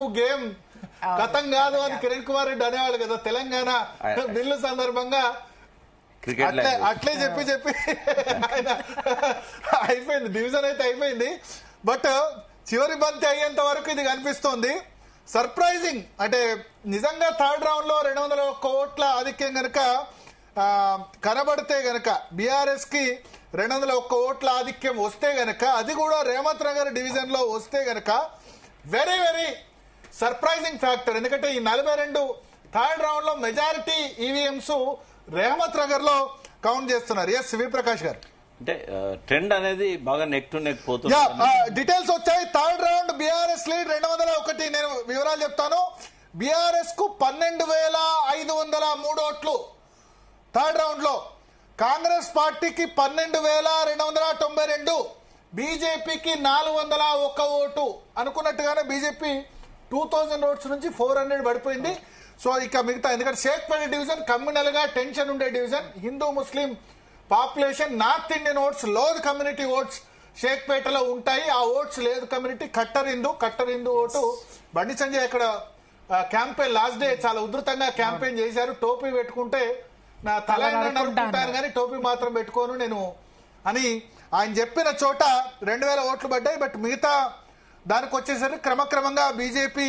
Game గతం కాదు అని కిరణ్ కుమార్ రెడ్డి అనేవాళ్ళు కదా తెలంగాణ బిల్లు సందర్భంగా. అట్లే చెప్పి ఆయన అయిపోయింది, డివిజన్ అయితే అయిపోయింది. బట్ చివరి బంతి అయ్యేంత వరకు ఇది కనిపిస్తోంది. సర్ప్రైజింగ్ అంటే నిజంగా థర్డ్ రౌండ్ లో 201 ఓట్ల ఆధిక్యం గనక కనబడితే గనక, బీఆర్ఎస్ కి 201 ఓట్ల ఆధిక్యం వస్తే గనక, అది కూడా రేవంత్ నగర్ డివిజన్ లో వస్తే గనక వెరీ వెరీ సర్ప్రైజింగ్ ఫ్యాక్టర్. ఎందుకంటే ఈ 42 థర్డ్ రౌండ్ లో మెజారిటీ ఈవీఎంస్ రేవంత్ నగర్ లో కౌంట్ చేస్తున్నారు. ఎస్ వి ప్రకాష్ గారు, అంటే ట్రెండ్ అనేది బాగా నెక్ టు నెక్ పోతుంది. డీటెయిల్స్ వచ్చాయి. Third round BRS lead 201. నేను వివరాలు చెప్తాను. బీఆర్ఎస్ కు 12,503 ఓట్లు థర్డ్ రౌండ్ లో, కాంగ్రెస్ పార్టీకి 12,292, బీజేపీకి 401 ఓటు. అనుకున్నట్టుగానే బీజేపీ 2000 ఓట్స్ నుంచి 400 పడిపోయింది. సో ఇక మిగతా, ఎందుకంటే షేక్పేట డివిజన్ కమ్యూనల్ గా టెన్షన్ ఉండే division, Hindu Muslim population, north Indian votes, Lodh community votes షేక్పేటలో ఉంటాయి. ఆ ఓట్స్ లేదు community cutter Hindu vote. Bandi Sanjay అక్కడ క్యాంపెయిన్ లాస్ట్ డే చాలా ఉధృతంగా క్యాంపెయిన్ చేశారు. టోపీ పెట్టుకుంటే నా తల అనుకుంటాను కానీ టోపీ మాత్రం పెట్టుకోను నేను అని ఆయన చెప్పిన చోట 2000 ఓట్లు పడ్డాయి. బట్ మిగతా దానికి వచ్చేసరికి క్రమక్రమంగా బీజేపీ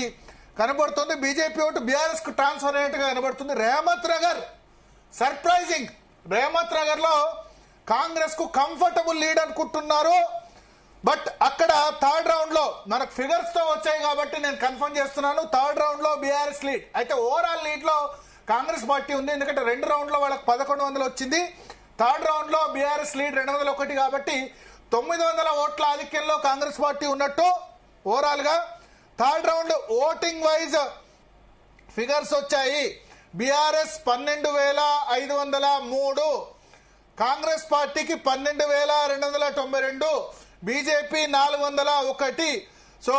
కనబడుతుంది. బీజేపీ ఓటు బీఆర్ఎస్ కు ట్రాన్స్ఫర్ అయినట్టుగా కనబడుతుంది. రేవంత్ నగర్ సర్ప్రైజింగ్. రేవంత్ నగర్ లో కాంగ్రెస్ కు కంఫర్టబుల్ లీడ్ అనుకుంటున్నారు. బట్ అక్కడ థర్డ్ రౌండ్ లో మనకు ఫిగర్స్ తో వచ్చాయి కాబట్టి నేను కన్ఫర్మ్ చేస్తున్నాను. థర్డ్ రౌండ్ లో బీఆర్ఎస్ లీడ్ అయితే, ఓవరాల్ లీడ్ లో కాంగ్రెస్ పార్టీ ఉంది. ఎందుకంటే 2 రౌండ్ లో వాళ్ళకి 1100 వచ్చింది. థర్డ్ రౌండ్ లో బీఆర్ఎస్ లీడ్ 201 కాబట్టి 900 ఓట్ల ఆధిక్యంలో కాంగ్రెస్ పార్టీ ఉన్నట్టు ఓవరాల్ గా. Third round voting wise figures వచ్చాయి. బీఆర్ఎస్ 12,503, కాంగ్రెస్ పార్టీకి 12,292, బీజేపీ 401. సో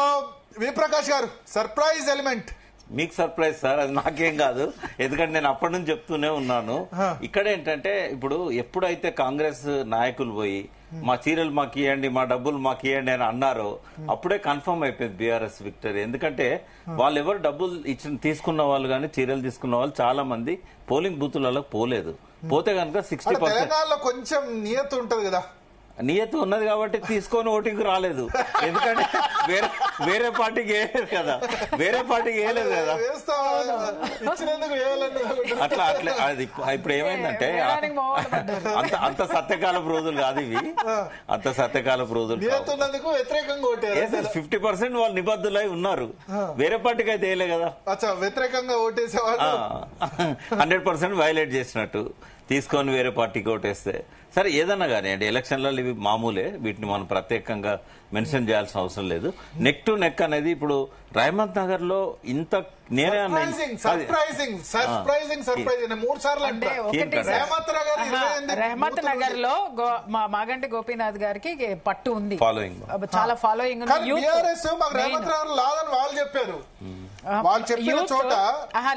విప్రకాష్ గారు, సర్ప్రైజ్ ఎలిమెంట్. మీకు సర్ప్రైజ్ సార్, అది నాకేం కాదు. ఎందుకంటే నేను అప్పటి నుంచి చెప్తూనే ఉన్నాను. ఇక్కడ ఏంటంటే ఇప్పుడు ఎప్పుడైతే కాంగ్రెస్ నాయకులు పోయి మా చీరలు మాకు ఇవ్వండి, మా డబ్బులు మాకు ఇవ్వండి అని అన్నారో అప్పుడే కన్ఫర్మ్ అయిపోయింది బీఆర్ఎస్ విక్టరీ. ఎందుకంటే వాళ్ళు ఎవరు డబ్బులు తీసుకున్న వాళ్ళు కానీ చీరలు తీసుకున్న వాళ్ళు చాలా మంది పోలింగ్ బూతులలో పోలేదు. పోతే కనుక 60% కొంచెం నియత ఉంటది కదా, నియత ఉన్నది కాబట్టి తీసుకొని ఓటింగ్ రాలేదు. ఎందుకంటే వేరే పార్టీకి వేయలేదు కదా, అట్లా అది ఇప్పుడు ఏమైందంటే అంత సత్యకాలపు రోజులు కాదు ఇవి, అంత సత్యకాలపు రోజులు. 50% వాళ్ళు నిబద్ధులై ఉన్నారు, వేరే పార్టీకి అయితే వేయలే కదా, వ్యతిరేకంగా ఓటేసేవాళ్ళు 100% వైలేట్ చేసినట్టు తీసుకొని వేరే పార్టీకి ఓటేస్తే. సరే ఏదన్నా కానీ అండి, ఎలక్షన్లలో ఇవి మామూలే, వీటిని మనం ప్రత్యేకంగా మెన్షన్ చేయాల్సిన అవసరం లేదు. నెక్ టు నెక్ అనేది ఇప్పుడు రేవంత్ నగర్ లో ఇంత నేనే రేవంత్ నగర్ లో మాగంటి గోపీనాథ్ గారికి పట్టు ఉంది, చాలా ఫాలోయింగ్. వాళ్ళు చెప్పారు, వాళ్ళు చెప్పిన చోట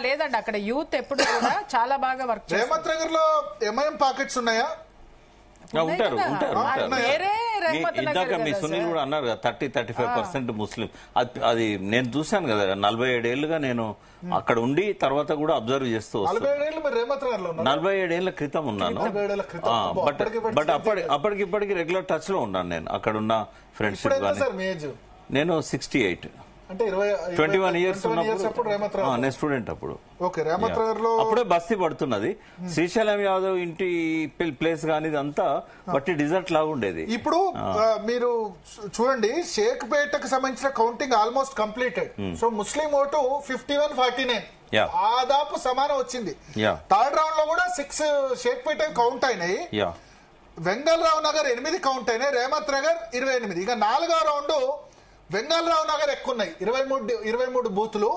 లేదండి, అక్కడ యూత్ ఎప్పుడు కూడా చాలా బాగా వర్క్. రేవంత్ నగర్ లో ఎంఐఎం పాకెట్స్ ఉన్నాయా? ఉంటారు. ఇందాక మీ సునీల్ కూడా అన్నారు కదా 30-35% ముస్లిం. అది నేను చూశాను కదా, 47 ఏళ్లుగా నేను అక్కడ ఉండి తర్వాత కూడా అబ్జర్వ్ చేస్తూ వస్తాను. 47 ఏళ్ల క్రితం ఉన్నాను. బట్ అప్పటికిప్పటికి రెగ్యులర్ టచ్ లో ఉన్నాను నేను. అక్కడ ఉన్న ఫ్రెండ్షిప్ గానీ. నేను 68, 21 ఇయర్స్ ఉన్నప్పుడు నేను స్టూడెంట్ అప్పుడు. అప్పుడే బస్తీ పడుతున్నది. శ్రీశైలం యాదవ్ ఇంటి ప్లేస్ కానీ ఇదంతా బట్టి డిజర్ట్ లాగా ఉండేది. ఇప్పుడు మీరు చూడండి, షేక్పేటకు సంబంధించిన కౌంటింగ్ ఆల్మోస్ట్ కంప్లీటెడ్. సో ముస్లిం ఓటు 51-49 దాదాపు సమానం వచ్చింది. థర్డ్ రౌండ్ లో కూడా 6 షేక్పేట కౌంట్ అయినాయి. వెంగళరావు నగర్ 8 కౌంట్ అయినాయి, రేవంత్ నగర్ 28. ఇక 4వ రౌండ్ వెంగళరావు నగర్ ఎక్కువ ఉన్నాయి, 23 బూతులు,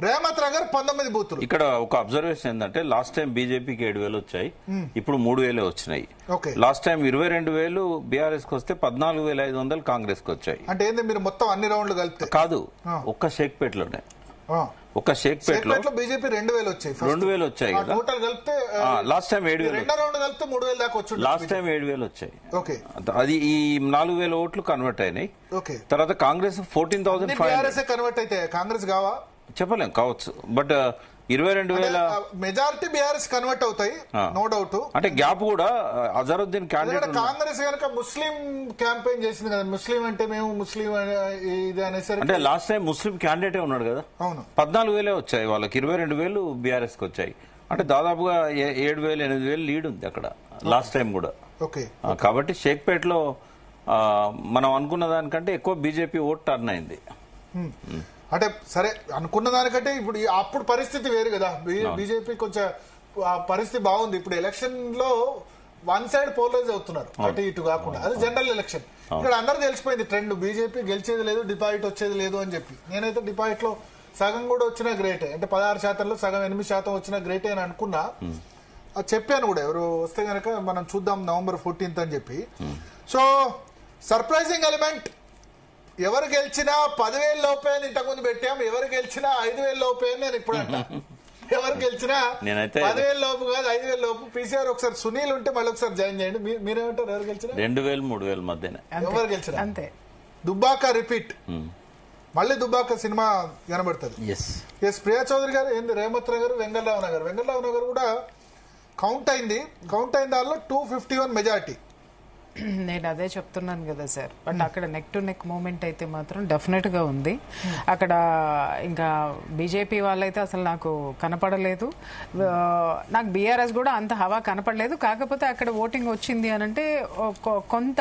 రేవంత్ నగర్ 19 బూతులు. ఇక్కడ ఒక అబ్జర్వేషన్ ఏంటంటే లాస్ట్ టైం బీజేపీకి 7,000 వచ్చాయి, ఇప్పుడు 3,000 వచ్చినాయి. లాస్ట్ టైం 22,000 బీఆర్ఎస్ కి వస్తే 14,500 కాంగ్రెస్ కి వచ్చాయి. అంటే ఏంది, మీరు మొత్తం అన్ని రౌండ్లు కలిపి కాదు, ఒక్క షేక్పేటలోనే ఒక షేక్పేటలో బీజేపీ 2000 వచ్చాయి, 2000 వచ్చాయి కదా టోటల్ కలిపితే. లాస్ట్ టైం 7000, రెండో రౌండ్ కలిపితే 3000 దాకా వచ్చి లాస్ట్ టైం 7000 వచ్చాయి. ఓకే, అది ఈ 4000 ఓట్లు కన్వర్ట్ అయినాయి. ఓకే, తర్వాత కాంగ్రెస్ 14,500 కన్వర్ట్ అయితే కాంగ్రెస్ కావా చెప్పలేం, కావచ్చు. బట్ 22,000 మెజారిటీ బీఆర్ఎస్ కన్వర్ట్ అవుతాయి, నో డౌట్. అంటే గ్యాప్ కూడా అజరుద్దీన్ క్యాండిడేట్. కాంగ్రెస్ కనుక ముస్లిం క్యాంపెయిన్ చేసింది కదా, ముస్లిం అంటే మేము ముస్లిం ఇది అనేసరికి. అంటే లాస్ట్ టైం ముస్లిం క్యాండిడేటే ఉన్నాడు కదా. అవును, 14,000 వచ్చాయి వాళ్ళకి, 22,000 బీఆర్ఎస్ కి వచ్చాయి. అంటే దాదాపుగా 7,000 8,000 లీడ్ ఉంది అక్కడ లాస్ట్ టైం కూడా. ఓకే, కాబట్టి షేక్పేటలో మనం అనుకున్న దానికంటే ఎక్కువ బీజేపీ ఓట్ టర్న్ అయింది. అంటే సరే అనుకున్న దానికంటే ఇప్పుడు అప్పుడు పరిస్థితి వేరు కదా, బీజేపీ కొంచెం పరిస్థితి బాగుంది. ఇప్పుడు ఎలక్షన్ లో వన్ సైడ్ పోలరైజ్ అవుతున్నారు, అటు ఇటు కాకుండా. అది జనరల్ ఎలక్షన్. ఇక్కడ అందరూ తెలిసిపోయింది ట్రెండ్, బీజేపీ గెలిచేది లేదు, డిపాజిట్ వచ్చేది లేదు అని చెప్పి. నేనైతే డిపాజిట్ లో సగం కూడా వచ్చినా గ్రేటే, అంటే 16% సగం 8% వచ్చినా గ్రేటే అని అనుకున్నా. అది చెప్పాను కూడా, ఎవరు వస్తే గనక మనం చూద్దాం November 14th అని చెప్పి. సో సర్ప్రైజింగ్ ఎలిమెంట్, ఎవరు గెలిచినా 10,000 లోపే అని ఇంతకుముందు పెట్టాం, ఎవరు గెలిచినా 5,000 లోపే అని నేను ఇప్పుడు అంటా. ఎవరు గెలిచినా 10,000 లోపు కాదు, 5,000 లోపు. పీసీఆర్ ఒకసారి సునీల్ ఉంటే మళ్ళీ ఒకసారి జాయిన్ చేయండి. మీరేమంటారు, ఎవరు గెలిచినా 2,000 3,000 మధ్యనే ఎవరు గెలిచినా అంతే. దుబ్బాక రిపీట్, మళ్ళీ దుబ్బాక సినిమా కనబడుతుంది. ఎస్ ప్రియా చౌదరి గారు ఏంది, రేవంత్ నగర్, వెంగళరావు నగర్ కూడా కౌంట్ అయింది దానిలో 251 మెజారిటీ. నేను అదే చెప్తున్నాను కదా సార్. బట్ అక్కడ నెక్ టు నెక్ మూమెంట్ అయితే మాత్రం డెఫినెట్ గా ఉంది. అక్కడ ఇంకా బీజేపీ వాళ్ళైతే అసలు నాకు కనపడలేదు, నాకు బీఆర్ఎస్ కూడా అంత హవా కనపడలేదు. కాకపోతే అక్కడ ఓటింగ్ వచ్చింది అని అంటే కొంత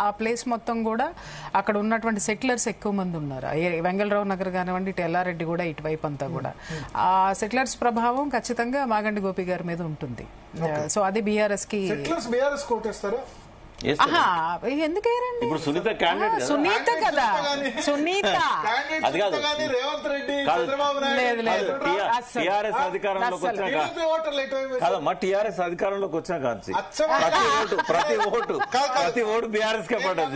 ఆ ప్లేస్ మొత్తం కూడా అక్కడ ఉన్నటువంటి సెటిలర్స్ ఎక్కువ మంది ఉన్నారు. వెంగళరావు నగర్ కానివ్వండి, ఇటు ఎల్లారెడ్డి కూడా ఇటువైపు అంతా కూడా ఆ సెటిలర్స్ ప్రభావం ఖచ్చితంగా మాగంటి గోపి గారి మీద ఉంటుంది. సో అది బీఆర్ఎస్ కి కోటేస్తారా? ఎందుకేరండి, ఇప్పుడు సునీత క్యాండిడేట్, సునీత కదా, సునీత అది కాదు, రేవంత్ రెడ్డి, టీఆర్ఎస్ అధికారంలోకి వచ్చిన కాదమ్మా, టీఆర్ఎస్ అధికారంలోకి వచ్చిన కాదు ప్రతి ఓటు బీఆర్ఎస్ కే పడ్డది.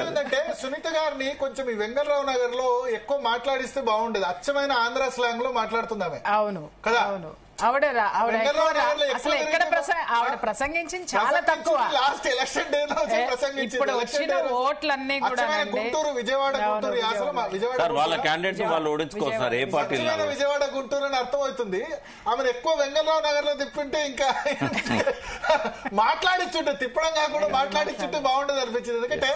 ఏంటంటే సునీత గారిని కొంచెం ఈ వెంగళరావు నగర్ లో ఎక్కువ మాట్లాడిస్తే బాగుండేది. అచ్చమైన ఆంధ్ర స్లాంగ్ లో మాట్లాడుతుంది ఆమె. అవును కదా, ఆవిడ అసలు ఎక్కడ ఆవిడ ప్రసంగించింది చాలా తక్కువ. లాస్ట్ ఎలక్షన్ డే ఇప్పుడు వచ్చిన ఓట్లన్నీ కూడా గుంటూరు, విజయవాడ, గుంటూరు వాళ్ళ క్యాండిడేట్స్ వాళ్ళు ఓడించుకోస్తారు ఏ పార్టీ. విజయవాడ, గుంటూరు అని అర్థం అవుతుంది. ఆమెను ఎక్కువ వెంగళరావు నగర్ లో తిప్పింటే ఇంకా మాట్లాడిచ్చుంటే, తిప్పడం కాకుండా మాట్లాడిచ్చుంటే బాగుండేది అనిపించింది. ఎందుకంటే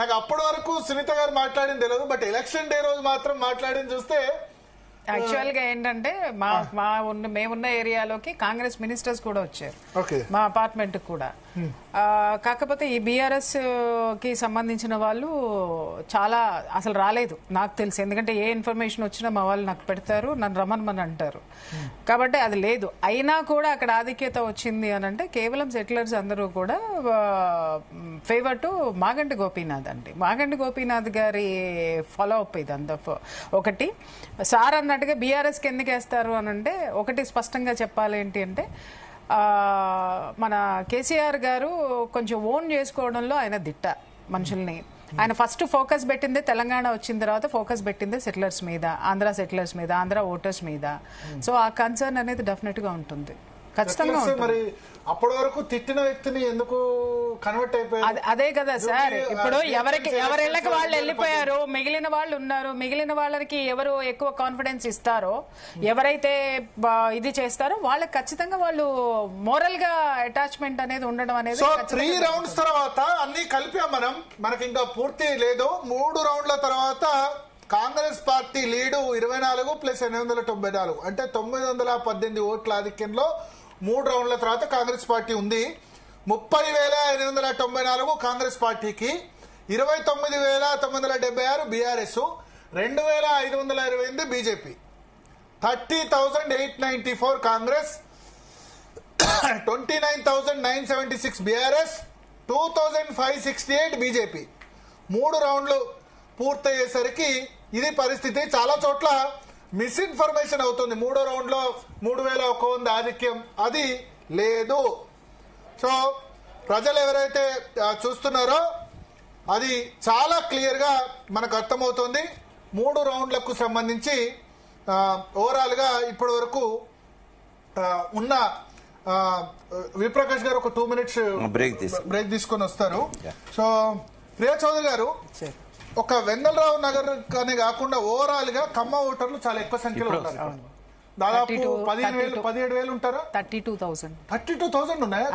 నాకు అప్పటి వరకు సునీత గారు మాట్లాడింది తెలియదు, బట్ ఎలక్షన్ డే రోజు మాత్రం మాట్లాడింది చూస్తే యాక్చువల్ గా ఏంటంటే మేమున్న ఏరియాలోకి కాంగ్రెస్ మినిస్టర్స్ కూడా వచ్చారు, మా అపార్ట్మెంట్ కూడా. కాకపోతే ఈ బీఆర్ఎస్ కి సంబంధించిన వాళ్ళు చాలా అసలు రాలేదు నాకు తెలిసి. ఎందుకంటే ఏ ఇన్ఫర్మేషన్ వచ్చినా మా వాళ్ళు నాకు పెడతారు, నన్ను రమ్మని అంటారు. కాబట్టి అది లేదు. అయినా కూడా అక్కడ ఆధిక్యత వచ్చింది అని అంటే కేవలం సెటిలర్స్ అందరూ కూడా ఫేవర్ టు మాగంటి గోపీనాథ్ అండి. మాగంటి గోపీనాథ్ గారి ఫాలో అప్ ఇది అంత. ఒకటి సార్ అన్నట్టుగా బీఆర్ఎస్కి ఎందుకు వేస్తారు అని అంటే, ఒకటి స్పష్టంగా చెప్పాలి ఏంటి అంటే, మన కేసీఆర్ గారు కొంచెం ఓన్ చేసుకోవడంలో ఆయన దిట్ట మనుషుల్ని. ఆయన ఫస్ట్ ఫోకస్ పెట్టిందే తెలంగాణ వచ్చిన తర్వాత ఫోకస్ పెట్టిందే సెటిలర్స్ మీద, ఆంధ్ర సెటిలర్స్ మీద, ఆంధ్ర ఓటర్స్ మీద. సో ఆ కన్సర్న్ అనేది డెఫినెట్ గా ఉంటుంది, ఖచ్చితంగా. మరి అప్పటి వరకు తిట్టిన వ్యక్తిని ఎందుకు కన్వర్ట్ అయిపోయారు? అదే కదా సార్. ఇప్పుడు ఎవరిళ్ళకి వాళ్ళు వెళ్ళిపోయారు, మిగిలిన వాళ్ళు ఉన్నారు. మిగిలిన వాళ్ళకి ఎవరు ఎక్కువ కాన్ఫిడెన్స్ ఇస్తారో, ఎవరైతే ఇది చేస్తారో వాళ్ళకి ఖచ్చితంగా వాళ్ళు మోరల్ గా అటాచ్మెంట్ అనేది ఉండడం అనేది. సో 3 రౌండ్స్ తర్వాత అన్ని కలిపాం మనకి ఇంకా పూర్తి లేదు. 3 రౌండ్ల తర్వాత కాంగ్రెస్ పార్టీ లీడు 24 + 894, అంటే 918 ఓట్ల ఆధిక్యంలో 3 రౌండ్ల తర్వాత కాంగ్రెస్ పార్టీ ఉంది. 30,894 కాంగ్రెస్ పార్టీకి, 29,976 BRS, 2,528 BJP, 30,894 Congress, 29,976 BRS, 2,568 BJP. 3 రౌండ్లు పూర్తయ్యేసరికి ఇది పరిస్థితి. చాలా చోట్ల మిస్ఇన్ఫర్మేషన్ అవుతుంది. 3వ రౌండ్ లో 3,100 ఆధిక్యం అది లేదు. సో ప్రజలు ఎవరైతే చూస్తున్నారో అది చాలా క్లియర్ గా మనకు అర్థమవుతుంది. 3 రౌండ్లకు సంబంధించి ఓవరాల్ గా ఇప్పటి వరకు ఉన్న విప్రకాష్ గారు ఒక 2 minutes బ్రేక్ తీసుకొని వస్తారు. సో ప్రియా చౌదరి గారు, ఒక వెంగళరావు నగర్ అనే కాకుండా ఓవరాల్ గా ఖమ్మం ఓటర్లు చాలా ఎక్కువ సంఖ్యలో ఉన్నారు. దాదాపు 17,000 ఉంటారా? 32,000 ఉన్నాయా?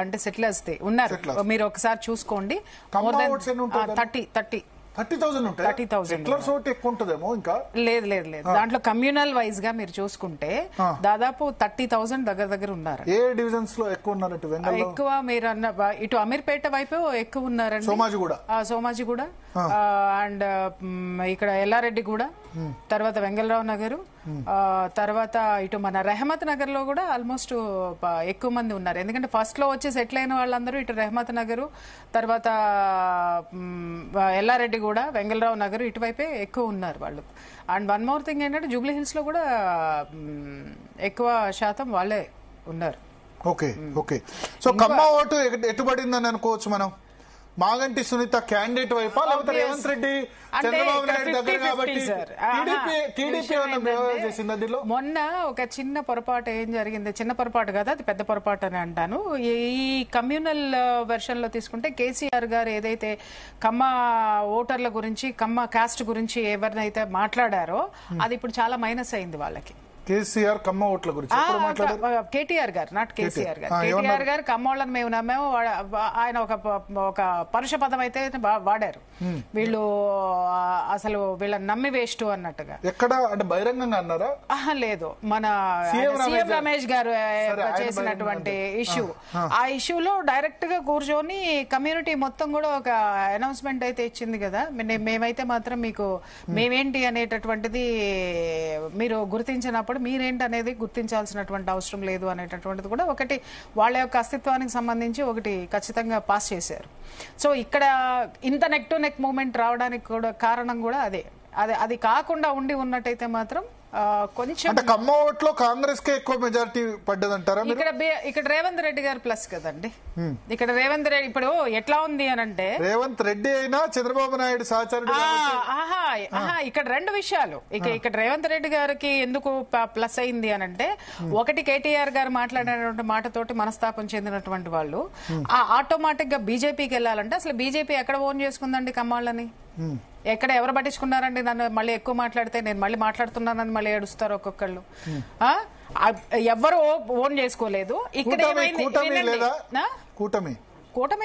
అంటే సెటిలర్స్ ఉన్నారు. మీరు ఒకసారి చూసుకోండి. 30,000 ఉంటాయి. 30,000 ఎక్కువ ఉంటుందేమో. ఇంకా లేదు దాంట్లో కమ్యూనల్ వైజ్ గా మీరు చూసుకుంటే దాదాపు 30,000 దగ్గర ఉన్నారు. ఏ డివిజన్స్ లో ఎక్కువ ఉన్నారంటే ఎక్కువ మీరు అన్న ఇటు అమీర్పేట వైపు ఎక్కువ ఉన్నారండి. సోమాజిగూడ అండ్ ఇక్కడ ఎల్లారెడ్డిగూడ, తర్వాత వెంగళరావు నగర్, తర్వాత ఇటు మన రెహమత్ నగర్ లో కూడా ఆల్మోస్ట్ ఎక్కువ మంది ఉన్నారు. ఎందుకంటే ఫస్ట్ లో వచ్చి సెటిల్ అయిన వాళ్ళందరూ ఇటు రెహమత్ నగరు, తర్వాత ఎల్లారెడ్డి కూడా, వెంగళరావు నగర్ ఇటువైపే ఎక్కువ ఉన్నారు వాళ్ళు. అండ్ వన్ మోర్ థింగ్ ఏంటంటే జూబ్లీ హిల్స్ లో కూడా ఎక్కువ శాతం వాళ్ళే ఉన్నారు. ఓకే. సో ఖమ్మం ఓటు ఎటుబడిందని అనుకోవచ్చు మనం? మాగంటి సునీత క్యాండిడేట్ వైపా, లేకపోతే రేవంత్ రెడ్డి చంద్రబాబు నాయుడు దగ్గర కాబట్టి టీడీపీ చేసింది? మొన్న ఒక చిన్న పొరపాటు ఏం జరిగింది, చిన్న పొరపాటు కదా, అది పెద్ద పొరపాటు అని అంటాను. ఈ కమ్యూనల్ వెర్షన్ లో తీసుకుంటే కేసీఆర్ గారు ఏదైతే కమ్మ ఓటర్ల గురించి, కమ్మ కాస్ట్ గురించి ఎవరినైతే మాట్లాడారో అది ఇప్పుడు చాలా మైనస్ అయింది వాళ్ళకి. కేసీఆర్ కమ్మ ఓట్ల గురించి కేటీఆర్ గారు, నాట్ కేసీఆర్ గారు. కేటీఆర్ గారు కమ్మోళ్ళని మేము నమ్మాము, ఆయన ఒక పరుష పదం అయితే వాడారు. వీళ్ళు అసలు వీళ్ళని నమ్మి వేస్ట్ అన్నట్టుగా. ఎక్కడ అంటే బహిరంగంగా అన్నారా? లేదు, మన సీఎం రమేష్ గారు చేసినటువంటి ఇష్యూ, ఆ ఇష్యూలో డైరెక్ట్ గా కూర్చొని కమ్యూనిటీ మొత్తం కూడా ఒక అనౌన్స్మెంట్ అయితే ఇచ్చింది కదా. మేమైతే మాత్రం మీకు మేమేంటి అనేటటువంటిది మీరు గుర్తించినప్పుడు మీరేంటి అనేది గుర్తించాల్సినటువంటి అవసరం లేదు అనేటటువంటిది కూడా ఒకటి వాళ్ళ యొక్క అస్తిత్వానికి సంబంధించి ఒకటి ఖచ్చితంగా పాస్ చేశారు. సో ఇక్కడ ఇంత నెక్ టు నెక్ మూమెంట్ రావడానికి కూడా కారణం కూడా అదే. అది కాకుండా ఉన్నట్టయితే మాత్రం కొంచెం ఖమ్మం ఓట్లో కాంగ్రెస్ కే ఎక్కువ మెజారిటీ పడ్డదంటారా? ఇక్కడ రేవంత్ రెడ్డి గారు ప్లస్ కదండి. ఇక్కడ రేవంత్ రెడ్డి ఇప్పుడు ఎట్లా ఉంది అని అంటే, రేవంత్ రెడ్డి అయినా చంద్రబాబు నాయుడు సహచరుడు. ఇక్కడ రెండు విషయాలు. ఇక్కడ రేవంత్ రెడ్డి గారికి ఎందుకు ప్లస్ అయింది అని అంటే, ఒకటి కేటీఆర్ గారు మాట్లాడినటువంటి మాటతోటి మనస్తాపం చెందినటువంటి వాళ్ళు ఆటోమేటిక్ గా బీజేపీకి వెళ్ళాలంటే, అసలు బీజేపీ ఎక్కడ ఓన్ చేసుకుందండి కమ్మాళ్ళని? ఎక్కడ ఎవరు పట్టించుకున్నారండి? నన్ను మళ్ళీ ఎక్కువ మాట్లాడితే నేను మళ్ళీ మాట్లాడుతున్నానని మళ్ళీ ఏడుస్తారు ఒక్కొక్కళ్ళు. ఎవరు ఓన్ చేసుకోలేదు. ఇక్కడ కూటమి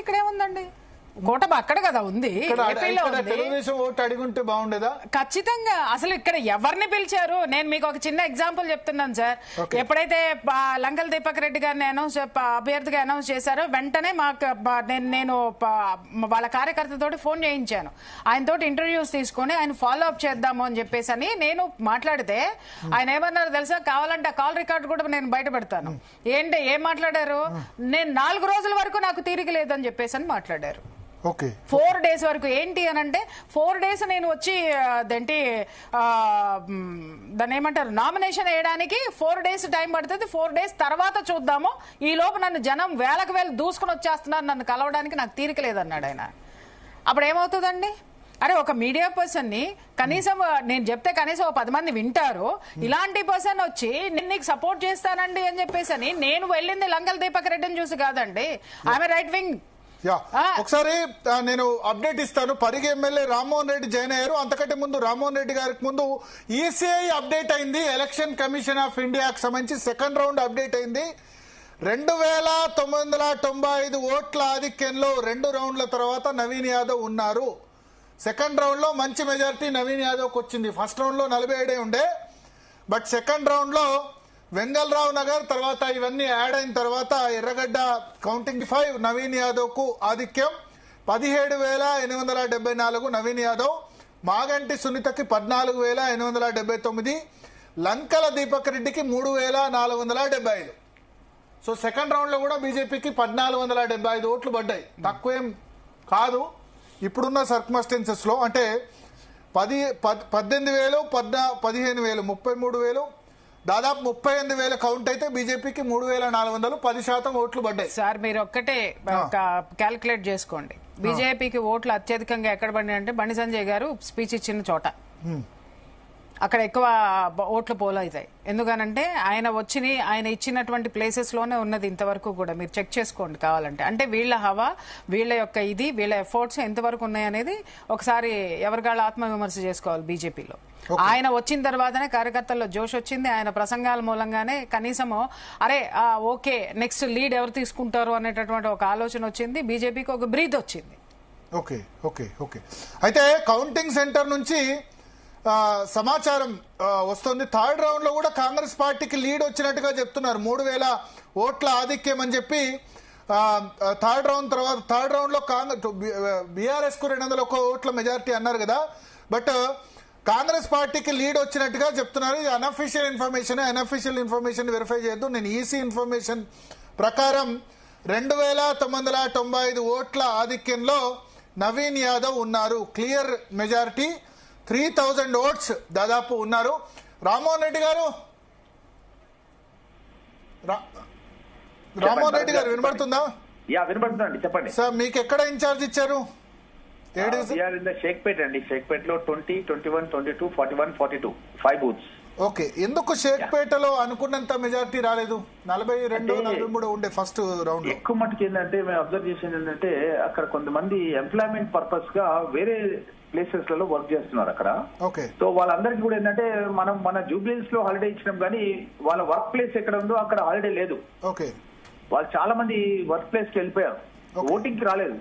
ఇక్కడే ఉందండి. కూటమి అక్కడ కదా ఉంది. తెలుగుదేశం ఓటు అడిగుంటే బాగుండేదా? ఖచ్చితంగా. అసలు ఇక్కడ ఎవరిని పిలిచారు? నేను మీకు ఒక చిన్న ఎగ్జాంపుల్ చెప్తున్నాను సార్. ఎప్పుడైతే లంకల్ దీపక్ రెడ్డి గారిని అభ్యర్థిగా అనౌన్స్ చేశారో వెంటనే నేను వాళ్ళ కార్యకర్తతోటి ఫోన్ చేయించాను. ఆయనతోటి ఇంటర్వ్యూస్ తీసుకొని ఆయన ఫాలో అప్ చేద్దాము అని చెప్పేసి అని నేను మాట్లాడితే ఆయన ఏమన్నారు తెలుసా? కావాలంటే ఆ కాల్ రికార్డు కూడా నేను బయట పెడతాను. ఏంటి ఏం మాట్లాడారు? నేను 4 రోజుల వరకు నాకు తీరిక లేదని చెప్పేసి అని మాట్లాడారు. 4 days వరకు. ఏంటి అని అంటే 4 days నేను వచ్చి అదేంటి దాన్ని ఏమంటారు, నామినేషన్ వేయడానికి 4 days టైం పడుతుంది. 4 days తర్వాత చూద్దాము, ఈ లోపు నన్ను జనం వేలకు దూసుకుని వచ్చేస్తున్నారు, నన్ను కలవడానికి నాకు తీరిక లేదన్నాడు ఆయన. అప్పుడు ఏమవుతుందండి? అరే ఒక మీడియా పర్సన్ ని కనీసం నేను చెప్తే కనీసం 10 మంది వింటారు. ఇలాంటి పర్సన్ వచ్చి నేను నీకు సపోర్ట్ చేస్తానండి అని చెప్పేసి అని నేను వెళ్ళింది లంకల్ దీపక్ రెడ్డిని చూసి కాదండి. ఆమె రైట్ వింగ్. ఒకసారి నేను అప్డేట్ ఇస్తాను. పరిగి ఎమ్మెల్యే రామ్మోహన్ రెడ్డి జాయిన్ అయ్యారు. అంతకంటే ముందు రామ్మోహన్ రెడ్డి గారికి ముందు ఈసీఐ అప్డేట్ అయింది. ఎలక్షన్ కమిషన్ ఆఫ్ ఇండియాకి సంబంధించి సెకండ్ రౌండ్ అప్డేట్ అయింది. 2,995 ఓట్ల ఆధిక్యంలో 2 రౌండ్ల తర్వాత నవీన్ యాదవ్ ఉన్నారు. సెకండ్ రౌండ్ లో మంచి మెజారిటీ నవీన్ యాదవ్కి వచ్చింది. ఫస్ట్ రౌండ్ లో 47 ఉండే, బట్ సెకండ్ రౌండ్ లో వెంగళరావు నగర్ తర్వాత ఇవన్నీ యాడ్ అయిన తర్వాత ఎర్రగడ్డ కౌంటింగ్ 5 నవీన్ యాదవ్ కు ఆధిక్యం. 17,874 నవీన్ యాదవ్. మాగంటి సునీతకి 14,879. లంకల దీపక్ రెడ్డికి 3,475. సో సెకండ్ రౌండ్ లో కూడా బీజేపీకి 1,475 ఓట్లు పడ్డాయి. తక్కువేం కాదు ఇప్పుడున్న సర్కమ్స్టెన్సెస్ లో. అంటే 18,000, 15,000, 33,000, దాదాపు 38,000 కౌంట్ అయితే బీజేపీకి 3,400, 10% ఓట్లు పడ్డాయి. సార్ మీరు ఒక్కటే క్యాల్కులేట్ చేసుకోండి. బీజేపీకి ఓట్లు అత్యధికంగా ఎక్కడ పడినాయి అంటే బండి సంజయ్ గారు స్పీచ్ ఇచ్చిన చోట. అక్కడ ఎక్కువ ఓట్లు పోల్ అవుతాయి. ఎందుకనంటే ఆయన ఇచ్చినటువంటి ప్లేసెస్ లోనే ఉన్నది ఇంతవరకు కూడా. మీరు చెక్ చేసుకోండి కావాలంటే. అంటే వీళ్ళ హవా, వీళ్ళ యొక్క వీళ్ళ ఎఫర్ట్స్ ఎంతవరకు ఉన్నాయనేది ఒకసారి ఎవరికాళ్ళ ఆత్మవిమర్శ చేసుకోవాలి బీజేపీలో. ఆయన వచ్చిన తర్వాతనే కార్యకర్తల్లో జోష్ వచ్చింది. ఆయన ప్రసంగాల మూలంగానే కనీసము అరే ఓకే నెక్స్ట్ లీడ్ ఎవరు తీసుకుంటారు అనేటటువంటి ఒక ఆలోచన వచ్చింది. బీజేపీకి ఒక బ్రీత్ వచ్చింది. ఓకే ఓకే ఓకే అయితే కౌంటింగ్ సెంటర్ నుంచి సమాచారం వస్తుంది. థర్డ్ రౌండ్ లో కూడా కాంగ్రెస్ పార్టీకి లీడ్ వచ్చినట్టుగా చెప్తున్నారు. 3000 ఓట్ల ఆధిక్యం అని చెప్పి థర్డ్ రౌండ్ లో బీఆర్ఎస్ కు 201 ఓట్ల మెజారిటీ అన్నారు కదా. బట్ కాంగ్రెస్ పార్టీకి లీడ్ వచ్చినట్టుగా చెప్తున్నారు. ఇది అన్అఫీషియల్ ఇన్ఫర్మేషన్ వెరిఫై చేయొద్దు. నేను ఈసీ ఇన్ఫర్మేషన్ ప్రకారం 2995 ఓట్ల ఆధిక్యంలో నవీన్ యాదవ్ ఉన్నారు. క్లియర్ మెజారిటీ 3000 ఓట్స్ దాదాపు ఉన్నారు. రామ్మోహన్ రెడ్డి గారు వినబడుతుందా? వినబడుతుందండి, చెప్పండి సార్. మీకు ఎక్కడ ఇన్ఛార్జ్ ఇచ్చారు? షేక్పేట అండి. షేక్పేటలో 20, 21, 22, 41, 42 5 బూత్స్. ఓకే. ఎందుకు షేక్పేటలో అనుకున్నంత మెజారిటీ రాలేదు? 42, 43 ఉండే ఫస్ట్ రౌండ్. ఎక్కువ మటుకు ఏంటంటే మేము అబ్జర్వ్ చేసేది ఏంటంటే అక్కడ కొంతమంది ఎంప్లాయ్మెంట్ పర్పస్ గా వేరే ప్లేసెస్ లలో వర్క్ చేస్తున్నారు అక్కడ. సో వాళ్ళందరికీ కూడా ఏంటంటే మన జూబ్లీస్ లో హాలిడే ఇచ్చినాం కానీ వాళ్ళ వర్క్ ప్లేస్ ఎక్కడ ఉందో అక్కడ హాలిడే లేదు. వాళ్ళు చాలా మంది వర్క్ ప్లేస్ కి వెళ్ళిపోయారు, ఓటింగ్ కి రాలేదు.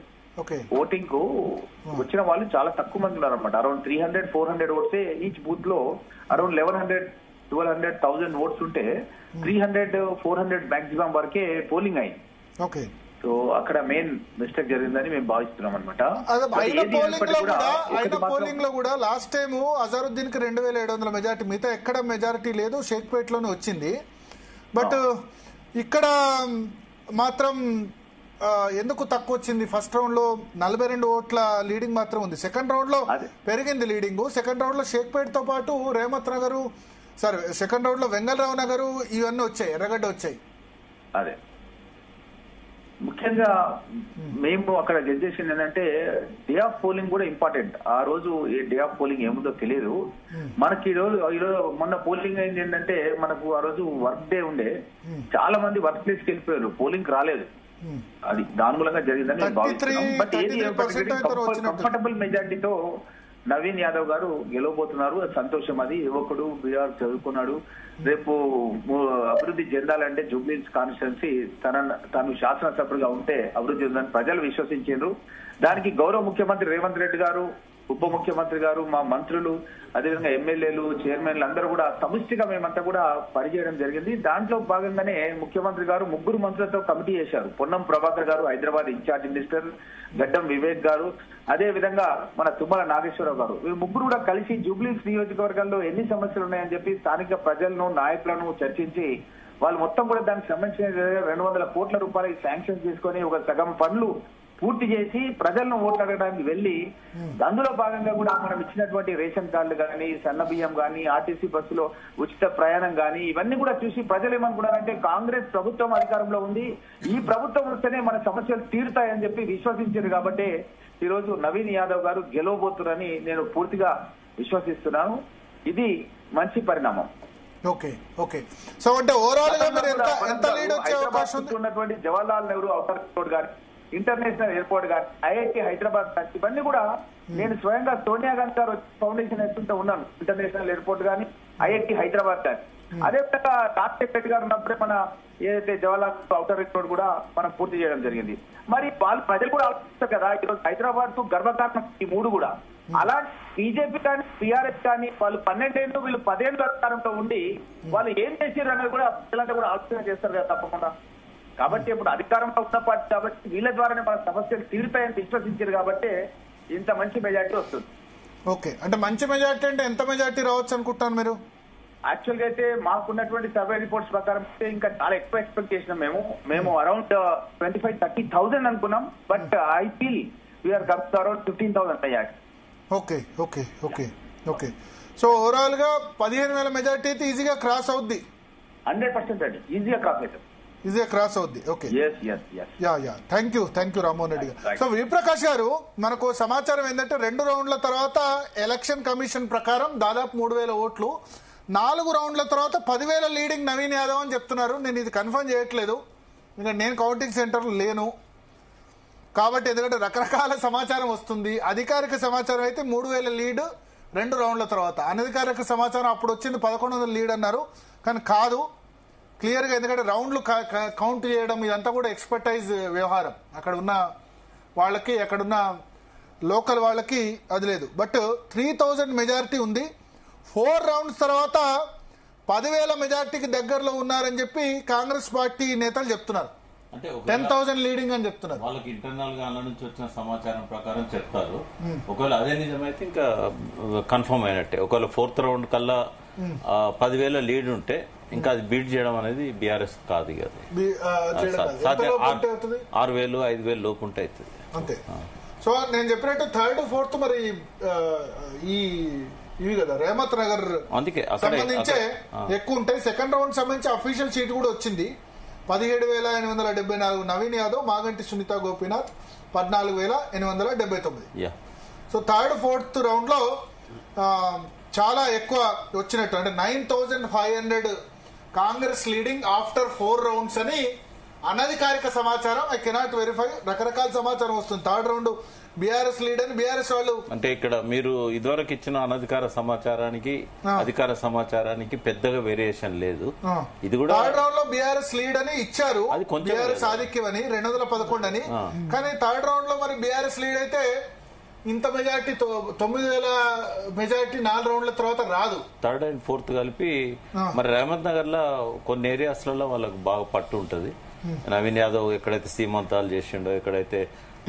ఓటింగ్ కు వచ్చిన వాళ్ళు చాలా తక్కువ మంది ఉన్నారు అనమాట. అరౌండ్ 300, 400 ఓట్సే ఈచ్ బూత్ లో. అరౌండ్ 1100, 1200, 1000 ఓట్స్ ఉంటే 300, 400 మాక్సిమం వరకే పోలింగ్ అయింది. సో అక్కడ మెయిన్ మిస్టేక్ జరిగిందని మేము భావిస్తున్నాం అనమాట. పోలింగ్ లో కూడా లాస్ట్ టైం అజారుద్దీన్ కి 2700 మెజార్టీ, మిగతా ఎక్కడ మెజారిటీ లేదు, షేక్పేట్ లోనే వచ్చింది. బట్ ఇక్కడ మాత్రం ఎందుకు తక్కువ వచ్చింది? ఫస్ట్ రౌండ్ లో 42 ఓట్ల లీడింగ్ మాత్రం ఉంది. సెకండ్ రౌండ్ లో పెరిగింది లీడింగ్. సెకండ్ రౌండ్ లో షేక్పేట్ తో పాటు రేమత్ నగర్, సెకండ్ రౌండ్ లో వెంగళరావు నగర్ ఇవన్నీ వచ్చాయి, ఎర్రగడ్డ వచ్చాయి. అదే ముఖ్యంగా మేము అక్కడ జడ్జ్ చేసింది ఏంటంటే డే ఆఫ్ పోలింగ్ కూడా ఇంపార్టెంట్. ఆ రోజు డే ఆఫ్ పోలింగ్ ఏముందో తెలియదు మనకి. ఈరోజు మొన్న పోలింగ్ అయింది ఏంటంటే మనకు ఆ రోజు వర్క్ డే ఉండే, చాలా మంది వర్క్ ప్లేస్ కి వెళ్ళిపోయారు, పోలింగ్ రాలేదు. అది దాని మూలంగా జరిగిందని నేను భావిస్తున్నాం. బట్ ఏది కంఫర్టబుల్ మెజార్టీతో నవీన్ యాదవ్ గారు గెలవబోతున్నారు. సంతోషం. అది యువకుడు, బీఆర్ చదువుకున్నాడు. రేపు అభివృద్ధి చెందాలంటే జూబ్లీహిల్స్ కాన్స్టిట్యున్సీ తను శాసనసభ్యుడిగా ఉంటే అభివృద్ధి చెందాలని ప్రజలు విశ్వసించారు. దానికి గౌరవ ముఖ్యమంత్రి రేవంత్ రెడ్డి గారు, ఉప ముఖ్యమంత్రి గారు, మా మంత్రులు, అదేవిధంగా ఎమ్మెల్యేలు, చైర్మన్లు అందరూ కూడా సమిష్టిగా మేమంతా కూడా పనిచేయడం జరిగింది. దాంట్లో భాగంగానే ముఖ్యమంత్రి గారు 3 మంత్రులతో కమిటీ చేశారు. పొన్నం ప్రభాకర్ గారు హైదరాబాద్ ఇన్ఛార్జ్ మినిస్టర్, గడ్డం వివేక్ గారు, అదే విధంగా మన తుమ్మల నాగేశ్వరరావు గారు. వీళ్ళు 3 కూడా కలిసి జూబ్లీహిల్స్ నియోజకవర్గాల్లో ఎన్ని సమస్యలు ఉన్నాయని చెప్పి స్థానిక ప్రజలను, నాయకులను చర్చించి వాళ్ళు మొత్తం కూడా దానికి సంబంధించిన 200 కోట్ల రూపాయలకి శాంక్షన్ చేసుకొని ఒక సగం పనులు పూర్తి చేసి ప్రజలను ఓట్లు అడగడానికి వెళ్లి అందులో భాగంగా కూడా మనం ఇచ్చినటువంటి రేషన్ కార్డులు కానీ, సన్న బియ్యం కానీ, ఆర్టీసీ బస్సులో ఉచిత ప్రయాణం కానీ ఇవన్నీ కూడా చూసి ప్రజలు ఏమనుకున్నారంటే కాంగ్రెస్ ప్రభుత్వం అధికారంలో ఉంది, ఈ ప్రభుత్వం వస్తేనే మన సమస్యలు తీరుతాయని చెప్పి విశ్వసించారు. కాబట్టి ఈ రోజు నవీన్ యాదవ్ గారు గెలవబోతున్నారని నేను పూర్తిగా విశ్వసిస్తున్నాను. ఇది మంచి పరిణామం. సో అంటే ఓవరాల్ గా ఎంత లీడ్ వచ్చే అవకాశం ఉంది? ఉన్నటువంటి జవహర్లాల్ నెహ్రూ ఔటర్ రోడ్ గాని, ఇంటర్నేషనల్ ఎయిర్పోర్ట్ గాని, ఐఐటి హైదరాబాద్ గాని, ఇవన్నీ కూడా నేను స్వయంగా సోనియా గాంధీ గారు ఫౌండేషన్ వేస్తుంటే ఉన్నాను. ఇంటర్నేషనల్ ఎయిర్పోర్ట్ గాని, ఐఐటి హైదరాబాద్ గాని, అదే విధంగా రాజశేఖర్ గారు ఉన్నప్పుడే మన ఏదైతే జవహర్లాల్ ఔటర్ రింగ్ రోడ్ కూడా మనం పూర్తి చేయడం జరిగింది. మరి వాళ్ళు ప్రజలు కూడా ఆలోచిస్తారు కదా, ఈరోజు హైదరాబాద్ కు గర్వకారణం ఈ 3 కూడా. అలాంటి బీజేపీ కానీ, టీఆర్ఎస్ కానీ వాళ్ళు 12 ఏళ్ళు, వీళ్ళు 10 ఏళ్ళు అధికారంలో ఉండి వాళ్ళు ఏం చేశారు అనేది కూడా ప్రజలంతా కూడా ఆలోచన చేస్తారు కదా తప్పకుండా. కాబట్టి ఇప్పుడు అధికారంలో ఉన్న పార్టీ కాబట్టి వీళ్ళ ద్వారానే మన సమస్యలు తీరుతాయని విశ్వసించారు కాబట్టి ఇంత మంచి మెజార్టీ వస్తుంది. ఓకే, అంటే మంచి మెజార్టీ అంటే ఎంత మెజార్టీ రావచ్చు అనుకుంటాను మీరు? యాక్చువల్ గా అయితే మాకున్నటువంటి సర్వే రిపోర్ట్స్ ప్రకారం ఇంకా చాలా ఎక్కువ ఎక్స్పెక్ట్ చేసినాం. మేము అరౌండ్ 25-30,000 అనుకున్నాం. But I feel we're coming around 15,000 majority. Okay okay okay okay so overall గా 15,000 మెజార్టీ అయితే ఈజీగా క్రాస్ అవుద్ది. 100% అండి, ఈజీగా క్రాస్ అవుతుంది. ఈజీగా క్రాస్ అవుద్ది. Okay, yeah thank you Rammohan Reddy గారు. సో విప్రకాష్ గారు, మనకు సమాచారం ఏంటంటే 2 రౌండ్ల తర్వాత ఎలక్షన్ కమిషన్ ప్రకారం దాదాపు 3,000 ఓట్లు, 4 రౌండ్ల తర్వాత 10,000 లీడింగ్ నవీన్ యాదవ్ అని చెప్తున్నారు. నేను ఇది కన్ఫర్మ్ చేయట్లేదు, ఎందుకంటే నేను కౌంటింగ్ సెంటర్లో లేను కాబట్టి, ఎందుకంటే రకరకాల సమాచారం వస్తుంది. అధికారిక సమాచారం అయితే 3,000 లీడ్ 2 రౌండ్ల తర్వాత, అనధికారిక సమాచారం అప్పుడు వచ్చింది 1,100 లీడ్ అన్నారు, కానీ కాదు క్లియర్గా, ఎందుకంటే రౌండ్లు కౌంట్ చేయడం ఇదంతా కూడా ఎక్స్పర్టైజ్ వ్యవహారం, అక్కడ ఉన్న వాళ్ళకి అక్కడున్న లోకల్ వాళ్ళకి అది లేదు. బట్ 3,000 మెజారిటీ ఉంది. 4 రౌండ్స్ తర్వాత 10,000 మెజారిటీకి దగ్గరలో ఉన్నారని చెప్పి కాంగ్రెస్ పార్టీ నేతలు చెప్తున్నారు. అంటే 10,000 లీడింగ్ అని చెప్తున్నారు. వాళ్ళకి ఇంటర్నల్ గా అన్న నుంచి వచ్చిన సమాచారం ప్రకారం చెప్తారు. ఒకవేళ అదే నిజమైతే ఇంకా కన్ఫర్మ్ అయినట్టే. ఒకవేళ 4th రౌండ్ కల్లా 10,000 లీడ్ ఉంటే ఇంకా అది బీట్ చేయడం అనేది బీఆర్ఎస్ కాదు. 6,000 5,000 లోపు ఉంటే అవుతుంది అంతే. సో నేను చెప్పినట్టు 3rd 4th మరి ఇవి కదా రేమత్ నగర్ సంబంధించే ఎక్కువ ఉంటాయి. 2nd రౌండ్ సంబంధించి అఫీషియల్ షీట్ కూడా వచ్చింది. 17,874 Naveen Yadav, Maganti Sunitha Gopinath 14,879. So 3rd 4th round లో చాలా ఎక్కువ వచ్చినట్టు, అంటే 9,500 కాంగ్రెస్ లీడింగ్ ఆఫ్టర్ 4 రౌండ్స్ అని అనధికారిక సమాచారం. ఐ కెనాట్ వెరిఫై, రకరకాల సమాచారం వస్తుంది. 3rd రౌండ్ బీఆర్ఎస్ లీడ్ అని బీఆర్ఎస్ వాళ్ళు. అంటే ఇక్కడ మీరు ఇదివరకు ఇచ్చిన అనధికార సమాచారానికి అధికార సమాచారానికి పెద్దగా వేరియేషన్ లేదు. ఇది కూడా 3rd రౌండ్ లో బీఆర్ఎస్ లీడ్ అని ఇచ్చారు, బీఆర్ఎస్ ఆధిక్యం అని 211 అని. కానీ 3rd రౌండ్ లో మరి బీఆర్ఎస్ లీడ్ అయితే ఇంత మెజార్టీ 9,000 మెజార్టీ 4 రౌండ్ల తర్వాత రాదు. 3rd and 4th కలిపి మరి రేవంత్ నగర్ లో కొన్ని ఏరియాస్లలో వాళ్ళకు బాగా పట్టు ఉంటది. నవీన్ యాదవ్ ఎక్కడైతే సీమంతాలు చేసిండో, ఎక్కడైతే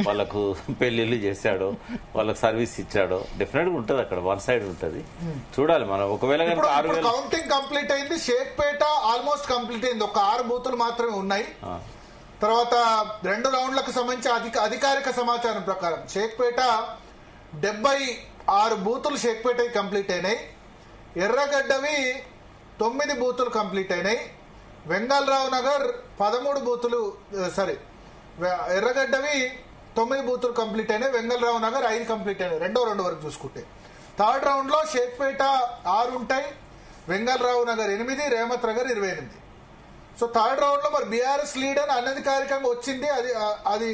వాళ్ళకు పెళ్లిళ్ళు చేశాడో, వాళ్ళకి సర్వీస్ ఇచ్చాడో డెఫినెట్ గా ఉంటది. అక్కడ 1 సైడ్ ఉంటది, చూడాలి మనం. ఒకవేళ కౌంటింగ్ కంప్లీట్ అయింది, షేక్పేట ఆల్మోస్ట్ కంప్లీట్ అయింది, ఒక 6 బూతులు మాత్రమే ఉన్నాయి. తర్వాత 2 రౌండ్లకు సంబంధించి అధికారిక సమాచారం ప్రకారం షేక్పేట 76 బూతులు షేక్పేట కంప్లీట్ అయినాయి. ఎర్రగడ్డవి 9 బూతులు కంప్లీట్ అయినాయి. వెంగళరావు నగర్ 13 బూతులు, ఎర్రగడ్డవి 9 బూతులు కంప్లీట్ అయినాయి. వెంగళరావు నగర్ 5 కంప్లీట్ అయినాయి, 2వ రౌండ్ వరకు చూసుకుంటే. 3rd రౌండ్ లో షేక్పేట 6 ఉంటాయి, Vengala Rao Nagar 8, రేమత్ Nagar 28. So 3rd round లో మరి బీఆర్ఎస్ లీడ్ అని అనధికారికంగా వచ్చింది. అది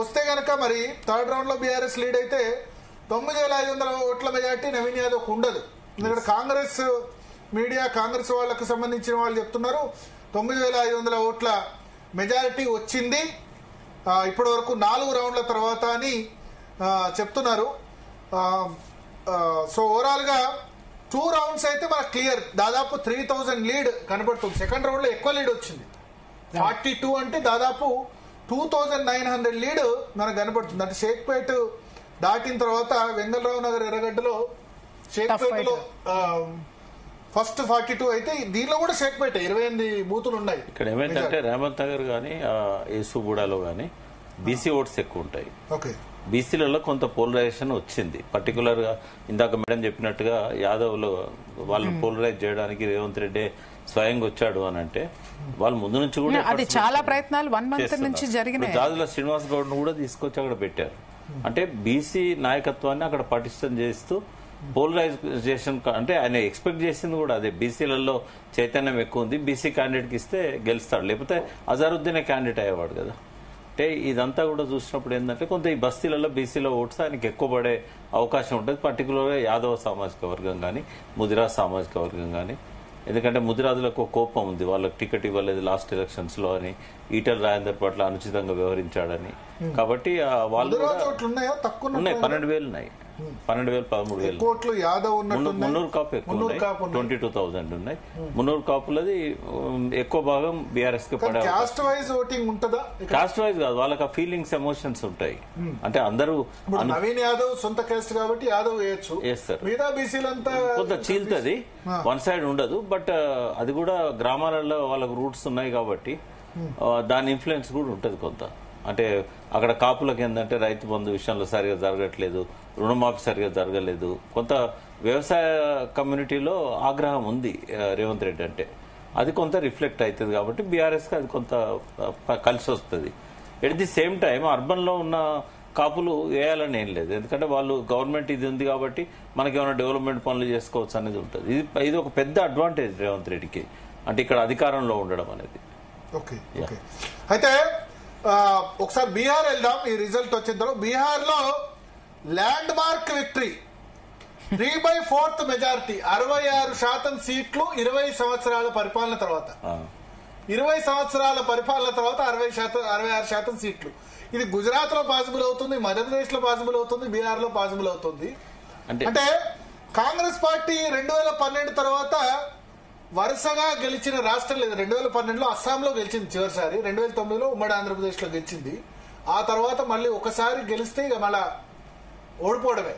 వస్తే గనక మరి 3rd రౌండ్ లో బీఆర్ఎస్ లీడ్ అయితే 9,500 ఓట్ల మెజార్టీ నవీన్ యాదవ్ ఉండదు. ఎందుకంటే కాంగ్రెస్ మీడియా, కాంగ్రెస్ వాళ్ళకు సంబంధించిన వాళ్ళు చెప్తున్నారు 9,500 ఓట్ల మెజారిటీ వచ్చింది ఇప్పటి వరకు 4 రౌండ్ల తర్వాత అని చెప్తున్నారు. సో ఓవరాల్ గా 2 రౌండ్స్ అయితే మనకు క్లియర్, దాదాపు 3,000 లీడ్ కనబడుతుంది. 2nd రౌండ్ లో ఎక్కువ లీడ్ వచ్చింది, 42 అంటే దాదాపు 2,900 లీడ్ మనకు కనబడుతుంది. అంటే షేక్పేట దాటిన తర్వాత వెంగళరావు నగర్, ఎర్రగడ్డలో షేక్పేటలో ఫస్ట్ 42 అయితే దీనిలో కూడా షేక్పేట 28 బూతులు ఉన్నాయి. ఇక్కడ ఏమైందంటే రేవంత్ నగర్ గానీ ఏసుగూడలో గానీ బీసీ ఓట్స్ ఎక్కువ ఉంటాయి. బీసీలలో కొంత పోలరైజేషన్ వచ్చింది. పర్టికులర్ గా ఇందాక మేడం చెప్పినట్టుగా యాదవ్లో వాళ్ళని పోలరైజ్ చేయడానికి రేవంత్ రెడ్డి స్వయంగా వచ్చాడు అని అంటే వాళ్ళు ముందు నుంచి కూడా అది చాలా ప్రయత్నాలు 1 మంత్ నుంచి జరిగినాయి. జాజుల శ్రీనివాస్ గౌడ్ ను కూడా తీసుకొచ్చి అక్కడ పెట్టారు. అంటే బీసీ నాయకత్వాన్ని అక్కడ పటిష్టం చేస్తూ పోలరైజేషన్, అంటే ఆయన ఎక్స్పెక్ట్ చేసింది కూడా అదే. బీసీలలో చైతన్యం ఎక్కువ ఉంది, బీసీ క్యాండిడేట్ కి ఇస్తే గెలుస్తాడు, లేకపోతే అజరుద్దీనే క్యాండిడేట్ అయ్యేవాడు కదా. అంటే ఇదంతా కూడా చూసినప్పుడు ఏంటంటే కొంత ఈ బస్తీలలో బీసీలో ఓట్స్ ఆయనకి ఎక్కువ పడే అవకాశం ఉంటుంది. పర్టికులర్గా యాదవ సామాజిక వర్గం కానీ, ముదిరాజ్ సామాజిక వర్గం కానీ. ఎందుకంటే ముదిరాజులకు కోపం ఉంది, వాళ్ళకి టికెట్ ఇవ్వలేదు లాస్ట్ ఎలక్షన్స్ లో అని, ఈటెల రాజేందర్ పట్ల అనుచితంగా వ్యవహరించాడని. కాబట్టి వాళ్ళు ఉన్నాయి, 12,000 ఉన్నాయి, 12,000 13,000 కోట్లు యాదవ్ మున్నూరు కాపు ఎక్కువ ఉన్నాయి, 22,000 ఉన్నాయి. మున్నూరు కాపులది ఎక్కువ భాగం బీఆర్ఎస్ కి పడే. కాస్ట్ వైజ్ ఓటింగ్ ఉంటుందా? కాస్ట్ వైజ్ కాదు, వాళ్ళకి ఆ ఫీలింగ్స్, ఎమోషన్స్ ఉంటాయి. అంటే అందరూ నవీన్ యాదవ్ సొంత కాస్ట్ కాబట్టి యాదవ్ వేస్తారు, మిగతా బీసీలంతా కొంత చీల్తది, 1 సైడ్ ఉండదు. బట్ అది కూడా గ్రామాలలో వాళ్ళకు రూట్స్ ఉన్నాయి కాబట్టి దాని ఇన్ఫ్లుయెన్స్ కూడా ఉంటది కొంత. అంటే అక్కడ కాపులకు ఏంటంటే రైతు బంధు విషయంలో సరిగా జరగట్లేదు, రుణమాఫీ సరిగా జరగలేదు, కొంత వ్యవసాయ కమ్యూనిటీలో ఆగ్రహం ఉంది రేవంత్ రెడ్డి అంటే. అది కొంత రిఫ్లెక్ట్ అవుతుంది కాబట్టి బీఆర్ఎస్కి అది కొంత కలిసి వస్తుంది. ఎట్ ది సేమ్ టైం అర్బన్లో ఉన్న కాపులు వేయాలని ఏం లేదు, ఎందుకంటే వాళ్ళు గవర్నమెంట్ ఇది ఉంది కాబట్టి మనకి ఏమైనా డెవలప్మెంట్ పనులు చేసుకోవచ్చు అనేది ఉంటుంది. ఇది ఒక పెద్ద అడ్వాంటేజ్ రేవంత్ రెడ్డికి, అంటే ఇక్కడ అధికారంలో ఉండడం అనేది. ఓకే ఓకే, అయితే ఒకసారి బీహార్ వెళ్దాం. ఈ రిజల్ట్ వచ్చిన తర్వాత బీహార్ లో ల్యాండ్ మార్క్ విక్టరీ 3/4 మెజారిటీ 66% సీట్లు 20 సంవత్సరాల పరిపాలన తర్వాత 20 సంవత్సరాల పరిపాలన తర్వాత 66% సీట్లు. ఇది గుజరాత్ లో పాసిబుల్ అవుతుంది, మధ్యప్రదేశ్ లో పాసిబుల్ అవుతుంది, బీహార్ లో పాసిబుల్ అవుతుంది. అంటే కాంగ్రెస్ పార్టీ 2012 తర్వాత వరుసగా గెలిచిన రాష్ట్రం లేదు. 2012లో అస్సాంలో గెలిచింది చివరిసారి, 2009లో ఉమ్మడి ఆంధ్రప్రదేశ్ లో గెలిచింది. ఆ తర్వాత మళ్ళీ ఒకసారి గెలిస్తే ఇక మళ్ళా ఓడిపోవడమే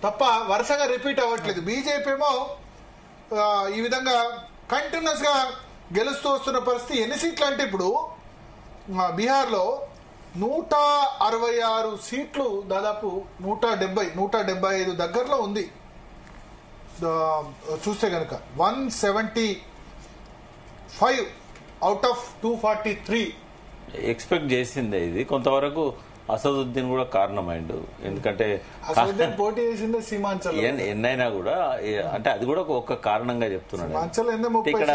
తప్ప వరుసగా రిపీట్ అవ్వట్లేదు. బీజేపీ ఏమో ఈ విధంగా కంటిన్యూస్ గా గెలుస్తూ వస్తున్న పరిస్థితి. ఎన్ని సీట్లు అంటే ఇప్పుడు బీహార్ లో 166 సీట్లు, దాదాపు 175 దగ్గరలో ఉంది. చూస్తే గనక 175 అవుట్ ఆఫ్ 243 ఎక్స్పెక్ట్ చేసిందే. ఇది కొంతవరకు అసదుద్దీన్ కూడా కారణమైండు, ఎందుకంటే పోటీ చేసిందే సీమాంచల్. ఎన్నైనా కూడా అంటే అది కూడా ఒక కారణంగా చెప్తున్నాడు. ఇక్కడ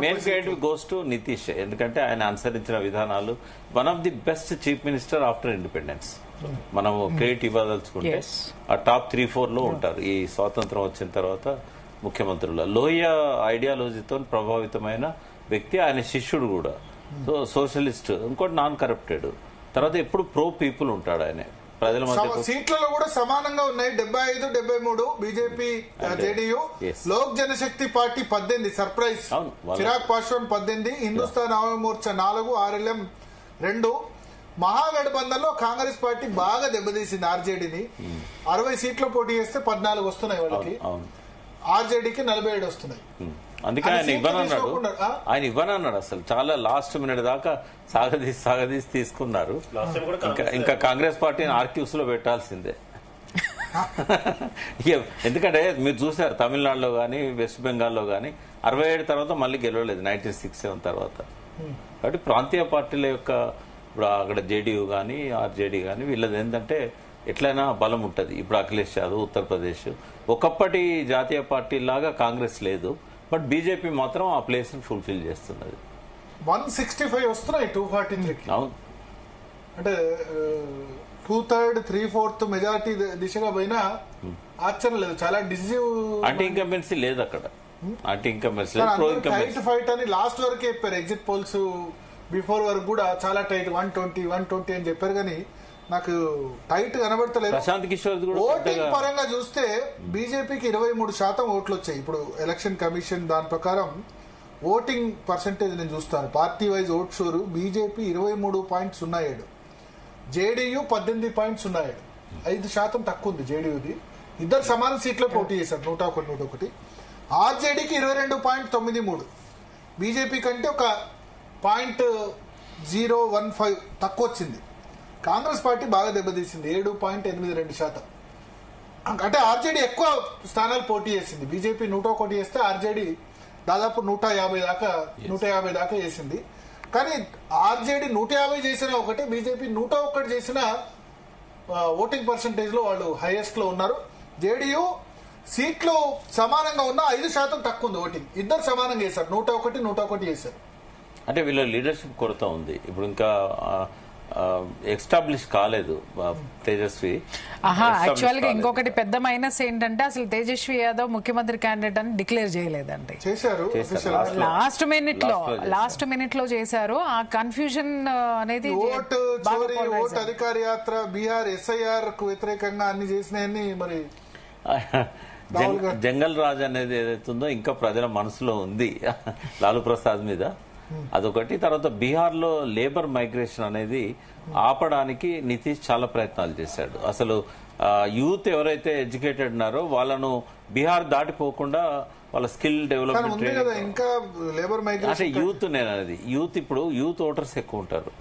main credit goes to Nitish, ఎందుకంటే ఆయన అనుసరించిన విధానాలు one of the best chief minister after independence. మనం క్రెడిట్ ఇవ్వదలుచుకుంటే ఆ టాప్ 3-4 లో ఉంటారు ఈ స్వాతంత్రం వచ్చిన తర్వాత ముఖ్యమంత్రులు. లోహియా ఐడియాలజీతో ప్రభావితమైన వ్యక్తి, ఆయన శిష్యుడు కూడా. సో సోషలిస్ట్, ఇంకోటి నాన్ కరప్టెడ్, తర్వాత ఎప్పుడు ప్రో పీపుల్ ఉంటాడు ఆయన. ప్రజల మధ్య సీట్లలో కూడా సమానంగా ఉన్నాయి, 75-73 BJP JDU. Lok Janshakti party 18, surprise. Chirag Paswan 18, Hindustan Awami Morcha 4, RLM 2. Mahagathbandhan లో కాంగ్రెస్ పార్టీ బాగా దెబ్బతీసింది ఆర్జేడీని. 60 సీట్లు పోటీ చేస్తే 14 వస్తున్నాయి వాళ్ళకి, ఆర్జేడీకి 47 వస్తున్నాయి. అందుకే ఆయన ఇవ్వనన్నాడు అసలు. చాలా లాస్ట్ మినిట్ దాకా సాగదీసి తీసుకున్నారు. ఇంకా కాంగ్రెస్ పార్టీని ఆర్క్యూస్ లో పెట్టాల్సిందే. ఎందుకంటే మీరు చూసారు తమిళనాడులో గానీ వెస్ట్ బెంగాల్లో గానీ 67 తర్వాత మళ్ళీ గెలవలేదు 1967 తర్వాత. కాబట్టి ప్రాంతీయ పార్టీల యొక్క ఇప్పుడు అక్కడ జేడీయూ కానీ ఆర్జేడీ కానీ వీళ్ళది ఏంటంటే ఎట్లయినా బలం ఉంటుంది. ఇప్పుడు అఖిలేష్ యాదవ్ ఉత్తరప్రదేశ్, ఒకప్పటి జాతీయ పార్టీ లాగా కాంగ్రెస్ లేదు, బట్ బీజేపీ మాత్రం ఆ ప్లేస్ ని ఫుల్ఫిల్ చేస్తున్నది. 165 వస్తున్నాయి 243. అవును, అంటే 2/3, 3/4 మెజారిటీ దిశగా పోయినా ఆశ్చర్యం లేదు. చాలా డిసిజివ్ యాంటీ ఇన్కంబెన్సీ లేదు అక్కడ. యాంటీ ఇన్కంబెన్సీ టైట్ ఫైట్ అని లాస్ట్ వరకు చెప్పారు. ఎగ్జిట్ పోల్స్ బిఫోర్ వరకు కూడా చాలా టైట్, 120 అని చెప్పారు. కానీ నాకు టైట్ కనబడతలేదు. ప్రశాంత్ కిషోర్ ఓటింగ్ పరంగా చూస్తే బీజేపీకి 23% ఓట్లు వచ్చాయి. ఇప్పుడు ఎలక్షన్ కమిషన్ దాని ప్రకారం ఓటింగ్ పర్సెంటేజ్ నేను చూస్తాను. పార్టీ వైజ్ ఓట్ షోర్ బీజేపీ 23.07, జేడీయూ 18.07, 5% తక్కువ ఉంది జేడీయూది. ఇద్దరు సమాన సీట్లో పోటీ చేశారు, 101. ఆర్జేడీకి 22.93, బీజేపీ కంటే ఒక 0.015 తక్కువ వచ్చింది. కాంగ్రెస్ పార్టీ బాగా దెబ్బతీసింది, 7.82%. అంటే ఆర్జేడీ ఎక్కువ స్థానాలు పోటీ చేసింది. బీజేపీ 101 చేస్తే ఆర్జేడీ దాదాపు 150 దాకా చేసింది. కానీ ఆర్జేడీ 150 చేసినా ఒకటి, బీజేపీ 101 చేసిన ఓటింగ్ పర్సంటేజ్ లో వాళ్ళు హైయెస్ట్ లో ఉన్నారు. జేడీయూ సీట్లు సమానంగా ఉన్న 5% తక్కువ ఉంది ఓటింగ్. ఇద్దరు సమానంగా చేశారు, 101 చేశారు. అంటే వీళ్ళ లీడర్షిప్ కొరత ఉంది. ఇప్పుడు ఇంకా ఎస్టాబ్లిష్ కాలేదు తేజస్వి. యాక్చువల్ గా ఇంకొకటి పెద్ద మైనస్ ఏంటంటే అసలు తేజస్వి యాదవ్ ముఖ్యమంత్రి క్యాండిడేట్ అని డిక్లేర్ చేయలేదండి. చేశారు లాస్ట్ మినిట్ లో చేశారు. ఆ కన్ఫ్యూజన్ అనేది ఓట్ అధికార యాత్ర, బీహార్ ఎస్ఐఆర్ కు వ్యతిరేకంగా అన్ని చేసినాయని మరి జంగల్ రాజ్ అనేది ఏదైతుందో ఇంకా ప్రజల మనసులో ఉంది లాలూ ప్రసాద్ మీద, అదొకటి. తర్వాత బీహార్ లో లేబర్ మైగ్రేషన్ అనేది ఆపడానికి నితీష్ చాలా ప్రయత్నాలు చేశాడు. అసలు యూత్ ఎవరైతే ఎడ్యుకేటెడ్ ఉన్నారో వాళ్ళను బీహార్ దాటిపోకుండా వాళ్ళ స్కిల్ డెవలప్మెంట్ ఇంకా లేబర్ మైగ్రేషన్ అంటే యూత్ నేను అనేది ఇప్పుడు యూత్ ఓటర్స్ ఎక్కువ ఉంటారు.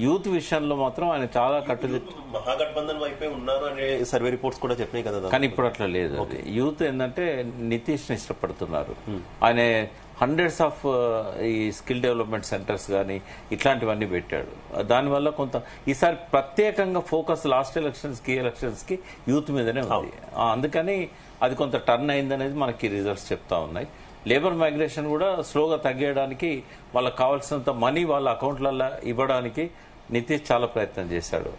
యూత్ విషయంలో మాత్రం ఆయన చాలా మహాగఠబంధన్ వైపే ఉన్నారు అనే సర్వే రిపోర్ట్స్ కూడా చెప్పినాయి కదా. కానీ ఇప్పుడు అట్లా లేదు. యూత్ ఏంటంటే నితీష్ ని ఇష్టపడుతున్నారు. ఆయన హండ్రెడ్స్ ఆఫ్ ఈ స్కిల్ డెవలప్మెంట్ సెంటర్స్ కానీ ఇట్లాంటివన్నీ పెట్టాడు. దానివల్ల కొంత ఈసారి ప్రత్యేకంగా ఫోకస్ లాస్ట్ ఎలక్షన్స్ కి యూత్ మీదనే ఉంది. అందుకని అది కొంత టర్న్ అయిందనేది మనకి రిజల్ట్స్ చెప్తా ఉన్నాయి. లేబర్ మైగ్రేషన్ కూడా స్లోగా తగ్గడానికి వాళ్ళకి కావాల్సినంత మనీ వాళ్ళ అకౌంట్లలో ఇవ్వడానికి నితీష్ చాలా ప్రయత్నం చేశాడు.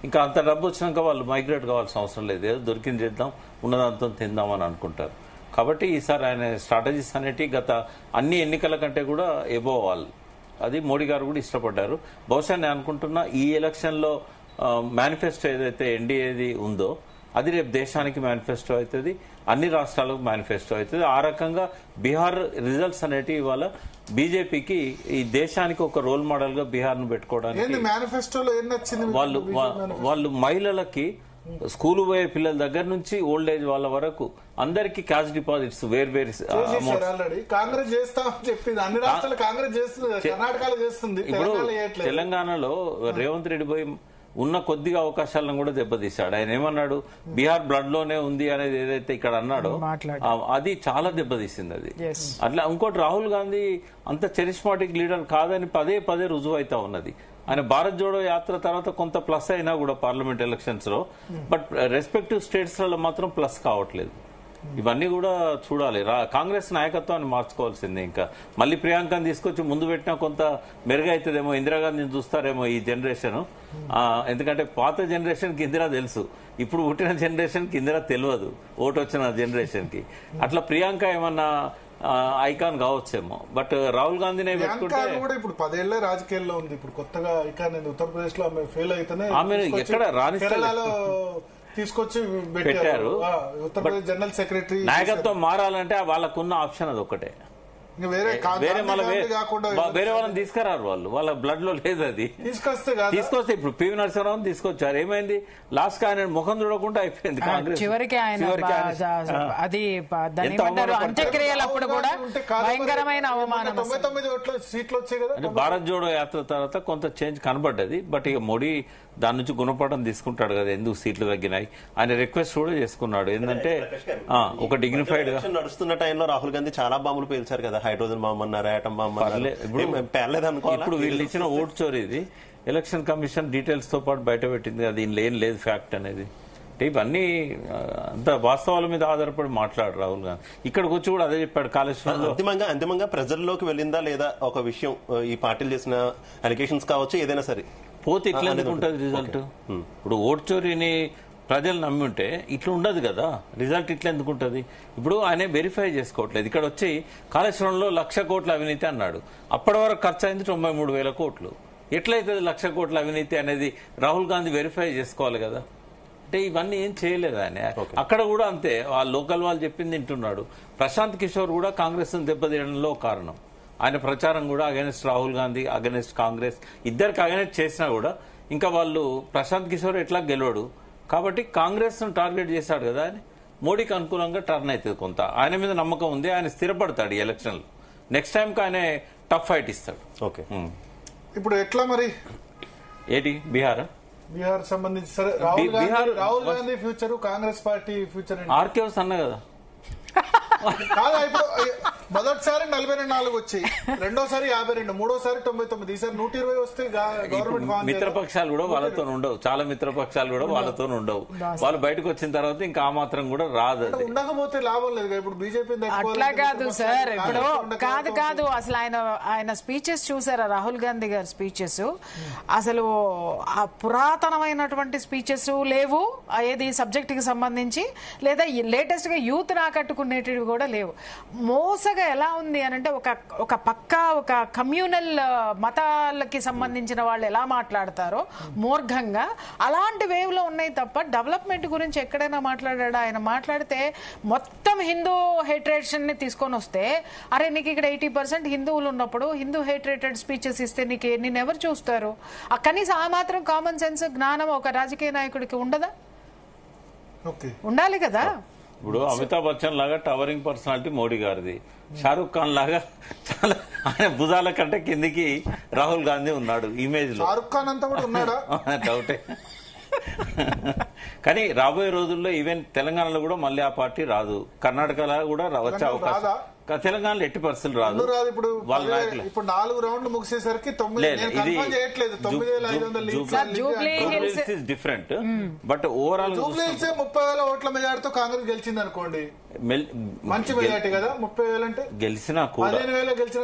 ఇంకా అంత డబ్బు వచ్చినాక వాళ్ళు మైగ్రేట్ కావాల్సిన అవసరం లేదు, ఏదో దొరికింది చేద్దాం, ఉన్నదంతా తిందామని అనుకుంటారు. కాబట్టి ఈసారి ఆయన స్ట్రాటజీస్ అనేటి గత అన్ని ఎన్నికల కంటే కూడా ఎబోవ్ ఆల్, అది మోడీ గారు కూడా ఇష్టపడ్డారు. బహుశా నేను అనుకుంటున్నా ఈ ఎలక్షన్లో మేనిఫెస్టో ఏదైతే ఎన్డీఏది ఉందో అది రేపు దేశానికి మేనిఫెస్టో అవుతుంది, అన్ని రాష్ట్రాలకు మేనిఫెస్టో అవుతుంది. ఆ రకంగా బీహార్ రిజల్ట్స్ అనేటివి ఇవాళ బీజేపీకి ఈ దేశానికి ఒక రోల్ మోడల్ గా బీహార్ ను పెట్టుకోవడానికి మేనిఫెస్టోలో వాళ్ళు మహిళలకి స్కూల్ పోయే పిల్లల దగ్గర నుంచి ఓల్డ్ ఏజ్ వాళ్ళ వరకు అందరికి క్యాష్ డిపాజిట్స్ వేర్వేరు కాంగ్రెస్ చేస్తామని చెప్పింది, అన్ని రాష్ట్రాలు కాంగ్రెస్ చేస్తుంది, కర్ణాటకలో చేస్తుంది. ఇప్పుడు తెలంగాణలో రేవంత్ రెడ్డి పోయి ఉన్న కొద్దిగా అవకాశాలను కూడా దెబ్బతీశాడు. ఆయన ఏమన్నాడు, బీహార్ బ్లడ్ లోనే ఉంది అనేది ఏదైతే ఇక్కడ అన్నాడో అది చాలా దెబ్బతీసింది. అది అట్లా ఇంకోటి రాహుల్ గాంధీ అంత చరిస్మాటిక్ లీడర్ కాదని పదే పదే రుజువు అవుతా ఉన్నది. ఆయన భారత్ జోడో యాత్ర తర్వాత కొంత ప్లస్ అయినా కూడా పార్లమెంట్ ఎలక్షన్స్ లో, బట్ రెస్పెక్టివ్ స్టేట్స్ లలో మాత్రం ప్లస్ కావట్లేదు. ఇవన్నీ కూడా చూడాలి. కాంగ్రెస్ నాయకత్వాన్ని మార్చుకోవాల్సిందే. ఇంకా మళ్ళీ ప్రియాంకని తీసుకొచ్చి ముందు పెట్టినా కొంత మెరుగైతుందేమో, ఇందిరాగాంధీని చూస్తారేమో ఈ జనరేషన్. ఎందుకంటే పాత జనరేషన్ కి ఇందిరా తెలుసు, ఇప్పుడు పుట్టిన జనరేషన్ కి ఇందిరా తెలియదు, ఓటు వచ్చిన జనరేషన్ కి. అట్లా ప్రియాంక ఏమన్నా ఐకాన్ కావచ్చేమో, బట్ రాహుల్ గాంధీనే పెట్టుకుంటే కూడా ఇప్పుడు 10 ఏళ్ల రాజకీయాల్లో ఉంది. ఇప్పుడు కొత్తగా ఐకాన్ ఉత్తరప్రదేశ్ లో ఆమె ఫెయిల్ అయితేనే ఆమె ఎక్కడ రాణిస్తారో తీసుకొచ్చి పెట్టారు. ఉత్తరప్రదేశ్ జనరల్ సెక్రటరీ నాయకత్వం మారాలంటే వాళ్ళకున్న ఆప్షన్ అది ఒకటే. వేరే వాళ్ళని తీసుకురారు, వాళ్ళ బ్లడ్ లో లేదు. అది తీసుకొస్తే ఇప్పుడు పివి నరసింహరావు తీసుకొచ్చారు, ఏమైంది లాస్ట్ ఆయన ముఖం చూడకుండా అయిపోయింది కాంగ్రెస్. చివరికి అది అంత్యక్రియలప్పుడు కూడా భయంకరమైన అవమానం. 99 సీట్లు వచ్చాయి కదా. అంటే భారత్ జోడో యాత్ర తర్వాత కొంత చేంజ్ కనబడ్డది, బట్ ఇక మోడీ దాని నుంచి గుణపాఠం తీసుకుంటాడు కదా, ఎందుకు సీట్లు తగ్గినాయి. ఆయన రిక్వెస్ట్ కూడా చేసుకున్నాడు, ఏంటంటే ఒక డిగ్నిఫైడ్ గా నడుస్తున్న టైంలో రాహుల్ గాంధీ చాలా బాంబులు పేల్చారు కదా, హైడ్రోజన్ బాంబు అన్నారు, యాటం బాంబు అన్నారు. ఇప్పుడు వీళ్ళు ఇచ్చిన ఓట్ చోరీ ఇది ఎలక్షన్ కమిషన్ డీటెయిల్స్ తో పాటు బయట పెట్టింది, అది ఏం లేదు ఫ్యాక్ట్ అనేది. ఇవన్నీ అంత వాస్తవాల మీద ఆధారపడి మాట్లాడు రాహుల్ గాంధీ. ఇక్కడికి వచ్చి కూడా అదే చెప్పాడు కాళేశ్వరంలో. అంతిమంగా ప్రజల్లోకి వెళ్ళిందా లేదా ఒక విషయం, ఈ పార్టీలు చేసిన అలిగేషన్స్ కావచ్చు ఏదైనా సరే, పోతే ఇట్లా ఎందుకు ఉంటుంది రిజల్ట్? ఇప్పుడు ఓట్ చోరీని ప్రజలు నమ్మి ఉంటే ఇట్లా ఉండదు కదా, రిజల్ట్ ఇట్లా ఎందుకు ఉంటుంది? ఇప్పుడు ఆయన వెరిఫై చేసుకోవట్లేదు. ఇక్కడ వచ్చి కాళేశ్వరంలో 1,00,000 కోట్ల అవినీతి అన్నాడు, అప్పటి వరకు ఖర్చు అయింది 93,000 కోట్లు. ఎట్లయితే 1,00,000 కోట్ల అవినీతి అనేది రాహుల్ గాంధీ వెరిఫై చేసుకోవాలి కదా. అంటే ఇవన్నీ ఏం చేయలేదు ఆయన. అక్కడ కూడా అంతే, వాళ్ళ లోకల్ వాళ్ళు చెప్పింది వింటున్నాడు. ప్రశాంత్ కిషోర్ కూడా కాంగ్రెస్ దెబ్బతీయడంలో కారణం. ఆయన ప్రచారం కూడా అగెనిస్ట్ రాహుల్ గాంధీ, అగెనిస్ట్ కాంగ్రెస్, ఇద్దరికి అగెనిస్ట్ చేసినా కూడా ఇంకా వాళ్ళు ప్రశాంత్ కిషోర్ ఎట్లా గెలవడు కాబట్టి కాంగ్రెస్ ను టార్గెట్ చేశాడు కదా. ఆయన మోడీకి అనుకూలంగా టర్న్ అవుతుంది కొంత. ఆయన మీద నమ్మకం ఉంది, ఆయన స్థిరపడతాడు ఈ ఎలక్షన్ లో. నెక్స్ట్ టైం ఆయన టఫ్ ఫైట్ ఇస్తాడు. ఓకే, ఇప్పుడు ఎట్లా మరి ఏంటి బీహార్ సంబంధించి సరే Rahul Gandhi future, Congress party future ఆర్కేవ్స్ అన్న కదా. కాదా, ఇప్పుడు మొదటిసారి 44 వచ్చాయి, రెండోసారి 52, మూడోసారి 99, ఈసారి 120 వస్తే గవర్నమెంట్. మిత్రపక్షాలు కూడా వాళ్ళతో ఉండవు, చాలా మిత్రపక్షాలు కూడా వాళ్ళతో ఉండవు. వాళ్ళు బయటకు వచ్చిన తర్వాత ఇంకా ఆ మాత్రం కూడా రాదు. ఉండకపోతే లాభం లేదు. ఇప్పుడు బీజేపీ అట్లా కాదు సార్, ఇప్పుడు కాదు అసలు ఆయన స్పీచెస్ చూసారా, రాహుల్ గాంధీ గారి స్పీచెస్ అసలు పురాతనమైనటువంటి స్పీచెస్ లేవు, ఏది సబ్జెక్ట్ కి సంబంధించి, లేదా లేటెస్ట్ గా యూత్ నాకట్టుకునేటివి కూడా లేవు. మోసగా ఎలా ఉంది అని అంటే ఒక పక్క ఒక కమ్యూనల్ మతాలకి సంబంధించిన వాళ్ళు ఎలా మాట్లాడతారో మూర్ఘంగా అలాంటి వేవ్ లో ఉన్నాయి తప్ప డెవలప్మెంట్ గురించి ఎక్కడైనా మాట్లాడాడా? ఆయన మాట్లాడితే మొత్తం హిందూ హేట్రేషన్ ని తీసుకొని వస్తే, అరే నీకు ఇక్కడ 80% హిందువులు ఉన్నప్పుడు హిందూ హేట్రేటెడ్ స్పీచెస్ ఇస్తే నిన్నెవరు చూస్తారు? కనీసం ఆ మాత్రం కామన్ సెన్స్ జ్ఞానం ఒక రాజకీయ నాయకుడికి ఉండదా? ఉండాలి కదా. ఇప్పుడు అమితాబ్ బచ్చన్ లాగా టవరింగ్ పర్సనాలిటీ మోడీ గారిది, షారూక్ ఖాన్ లాగా చాలా ఆయన భుజాల కంటే కిందికి రాహుల్ గాంధీ ఉన్నాడు ఇమేజ్ లో. షారూక్ ఖాన్ అంతా కూడా ఉన్నాడా? డౌటే. కానీ రాబోయే రోజుల్లో ఈవెన్ తెలంగాణలో కూడా మళ్ళీ ఆ పార్టీ రాదు, కర్ణాటకలో కూడా వచ్చే అవకాశం తెలంగాణలో 80% రాదు. ఇప్పుడు వాళ్ళ నాయకులు ఇప్పుడు 4 రౌండ్లు ముగిసేసరికి 9,500 different. But overall Jubilee hills 30,000 ఓట్ల మెజార్టీతో కాంగ్రెస్ గెలిచింది అనుకోండి, మంచి మెజార్టీ కదా. 30,000 అంటే గెలిచినా కూడా 15,000 గెలిచిన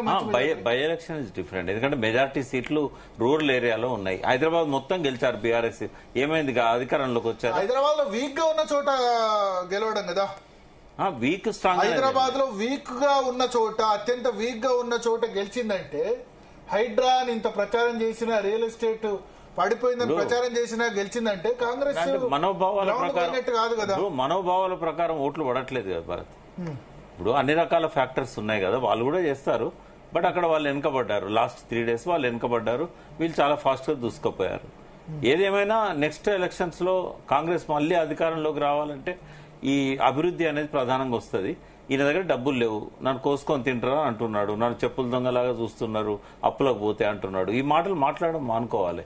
బై ఎలక్షన్ ఇస్ డిఫరెంట్. ఎందుకంటే మెజార్టీ సీట్లు రూరల్ ఏరియాలో ఉన్నాయి. హైదరాబాద్ మొత్తం గెలిచారు బీఆర్ఎస్. ఏమైంది అధికారంలోకి వచ్చారు. హైదరాబాద్ లో వీక్ గా ఉన్న చోట గెలవడం కదా. Week strong. హైదరాబాద్ లో వీక్ గా ఉన్న చోట, అత్యంత వీక్ గా ఉన్న చోట గెలిచిందంటే, హైడ్రా అని ఇంత ప్రచారం చేసిన, రియల్ ఎస్టేట్ పడిపోయిందని ప్రచారం చేసినా గెలిచిందంటే కాంగ్రెస్ మనోభావాల ప్రకారం కాదు కదా. మనోభావాల ప్రకారం ఓట్లు పడట్లేదు కదా భారత్. ఇప్పుడు అన్ని రకాల ఫ్యాక్టర్స్ ఉన్నాయి కదా, వాళ్ళు కూడా చేస్తారు. బట్ అక్కడ వాళ్ళు వెనకబడ్డారు. లాస్ట్ 3 days వాళ్ళు వెనకబడ్డారు. వీళ్ళు చాలా ఫాస్ట్ గా దూసుకుపోయారు. ఏదేమైనా నెక్స్ట్ ఎలక్షన్స్ లో కాంగ్రెస్ మళ్ళీ అధికారంలోకి రావాలంటే ఈ అభివృద్ధి అనేది ప్రధానంగా వస్తుంది. ఈయన దగ్గర డబ్బులు లేవు, నన్ను కోసుకొని తింటారా అంటున్నాడు, నన్ను చెప్పుల దొంగలాగా చూస్తున్నారు, అప్పులకు పోతే అంటున్నాడు. ఈ మాటలు మాట్లాడడం మానుకోవాలి.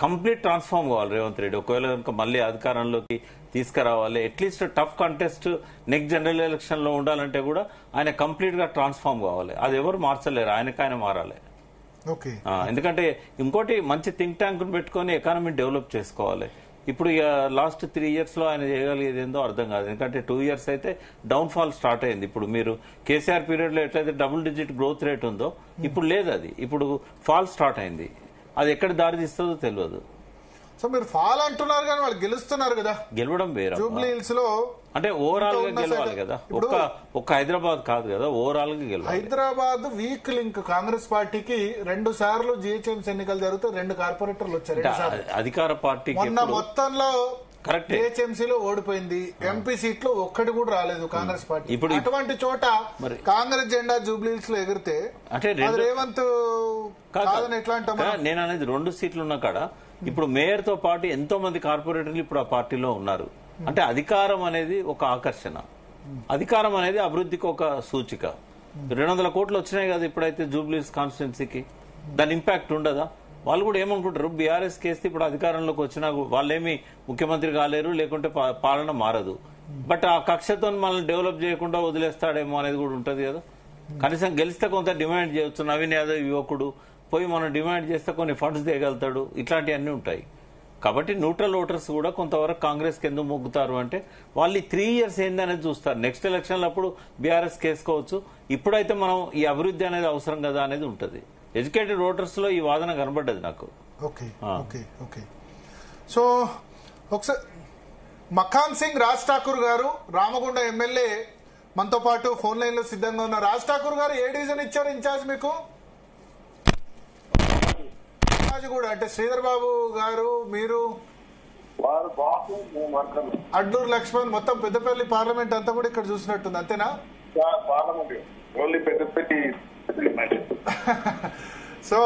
కంప్లీట్ ట్రాన్స్ఫార్మ్ కావాలి రేవంత్ రెడ్డి. ఒకవేళ కనుక మళ్ళీ అధికారంలోకి తీసుకురావాలి, at least tough contest next general election లో ఉండాలంటే కూడా ఆయన కంప్లీట్ గా ట్రాన్స్ఫార్మ్ కావాలి. అది ఎవరు మార్చలేరు, ఆయన మారాలి. ఎందుకంటే ఇంకోటి మంచి థింక్ ట్యాంక్ పెట్టుకుని ఎకానమీ డెవలప్ చేసుకోవాలి. ఇప్పుడు లాస్ట్ 3 years లో ఆయన చేయగలిగేది ఏందో అర్థం కాదు. ఎందుకంటే 2 years అయితే డౌన్ ఫాల్ స్టార్ట్ అయింది. ఇప్పుడు మీరు కేసీఆర్ పీరియడ్ లో ఎట్లయితే double-digit గ్రోత్ రేట్ ఉందో ఇప్పుడు లేదు. అది ఇప్పుడు ఫాల్ స్టార్ట్ అయింది. అది ఎక్కడ దారి తీస్తుందో తెలియదు. సో మీరు ఫాల్ అంటున్నారు కానీ వాళ్ళు గెలుస్తున్నారు కదా. గెలవడం వేరే. జూబ్లీ హిల్స్ లో అంటే ఓవరాల్ గా గెలవాలి కదా, ఒక్క హైదరాబాద్ కాదు కదా, ఓవరాల్ గా గెలవాలి. హైదరాబాద్ వీక్ లింక్ కాంగ్రెస్ పార్టీకి 2 సార్లు జిహెచ్ఎంసీ ఎన్నికలు జరిగితే 2 కార్పొరేటర్లు వచ్చారు. అధికార పార్టీకి మొన్న మొత్తంలో జిహెచ్ఎంసీలో ఓడిపోయింది. ఎంపీ సీట్లు ఒక్కటి కూడా రాలేదు కాంగ్రెస్ పార్టీ. ఇప్పుడు అటువంటి చోట కాంగ్రెస్ జెండా జూబ్లీ హిల్స్ లో ఎగిరితే అంటే రేవంత్ కాదని ఎట్లా అంటాం. నేను అనేది 2 సీట్లు ఉన్న కాడ ఇప్పుడు మేయర్ తో పాటు ఎంతో మంది కార్పొరేటర్లు ఇప్పుడు ఆ పార్టీలో ఉన్నారు. అంటే అధికారం అనేది ఒక ఆకర్షణ, అధికారం అనేది అభివృద్ధికి ఒక సూచిక. 200 కోట్లు వచ్చినాయి కదా ఇప్పుడైతే జూబ్లీస్ కాన్స్టిట్యున్సీకి. దాని ఇంపాక్ట్ ఉండదా? వాళ్ళు కూడా ఏమనుకుంటారు, బీఆర్ఎస్ కేస్తే ఇప్పుడు అధికారంలోకి వచ్చినా వాళ్ళేమి ముఖ్యమంత్రి కాలేరు, లేకుంటే పాలన మారదు. బట్ ఆ కక్షతో మనల్ని డెవలప్ చేయకుండా వదిలేస్తాడేమో అనేది కూడా ఉంటది కదా. కనీసం గెలిస్తే కొంత డిమాండ్ చేయొచ్చు. నవీన్ యాదవ్ యువకుడు పోయి మనం డిమాండ్ చేస్తే కొన్ని ఫండ్స్ తేగలుగుతాడు. ఇట్లాంటివన్నీ ఉంటాయి. కాబట్టి న్యూట్రల్ ఓటర్స్ కూడా కొంతవరకు కాంగ్రెస్ కి ఎందుకు మొగ్గుతారు అంటే వాళ్ళు 3 years ఏందనేది చూస్తారు. నెక్స్ట్ ఎలక్షన్లు అప్పుడు బీఆర్ఎస్ కేసుకోవచ్చు. ఇప్పుడైతే మనం ఈ అభివృద్ధి అనేది అవసరం కదా అనేది ఉంటది. ఎడ్యుకేటెడ్ ఓటర్స్ లో ఈ వాదన కనబడ్డది నాకు. సో ఒకసారి మఖాన్ సింగ్ రాజ్ ఠాకూర్ గారు రామగుండ ఎమ్మెల్యే మనతో పాటు ఫోన్ లైన్ లో సిద్ధంగా ఉన్నారు. రాజ్ ఠాకూర్ గారు ఏ డివిజన్ ఇచ్చారు ఇన్ఛార్జ్ మీకు? కూడా అంటే శ్రీధర్ బాబు గారు, మీరు, అడ్డూరు లక్ష్మణ్, మొత్తం పెద్దపల్లి పార్లమెంట్ అంతా కూడా ఇక్కడ చూసినట్టుంది, అంతేనా? సో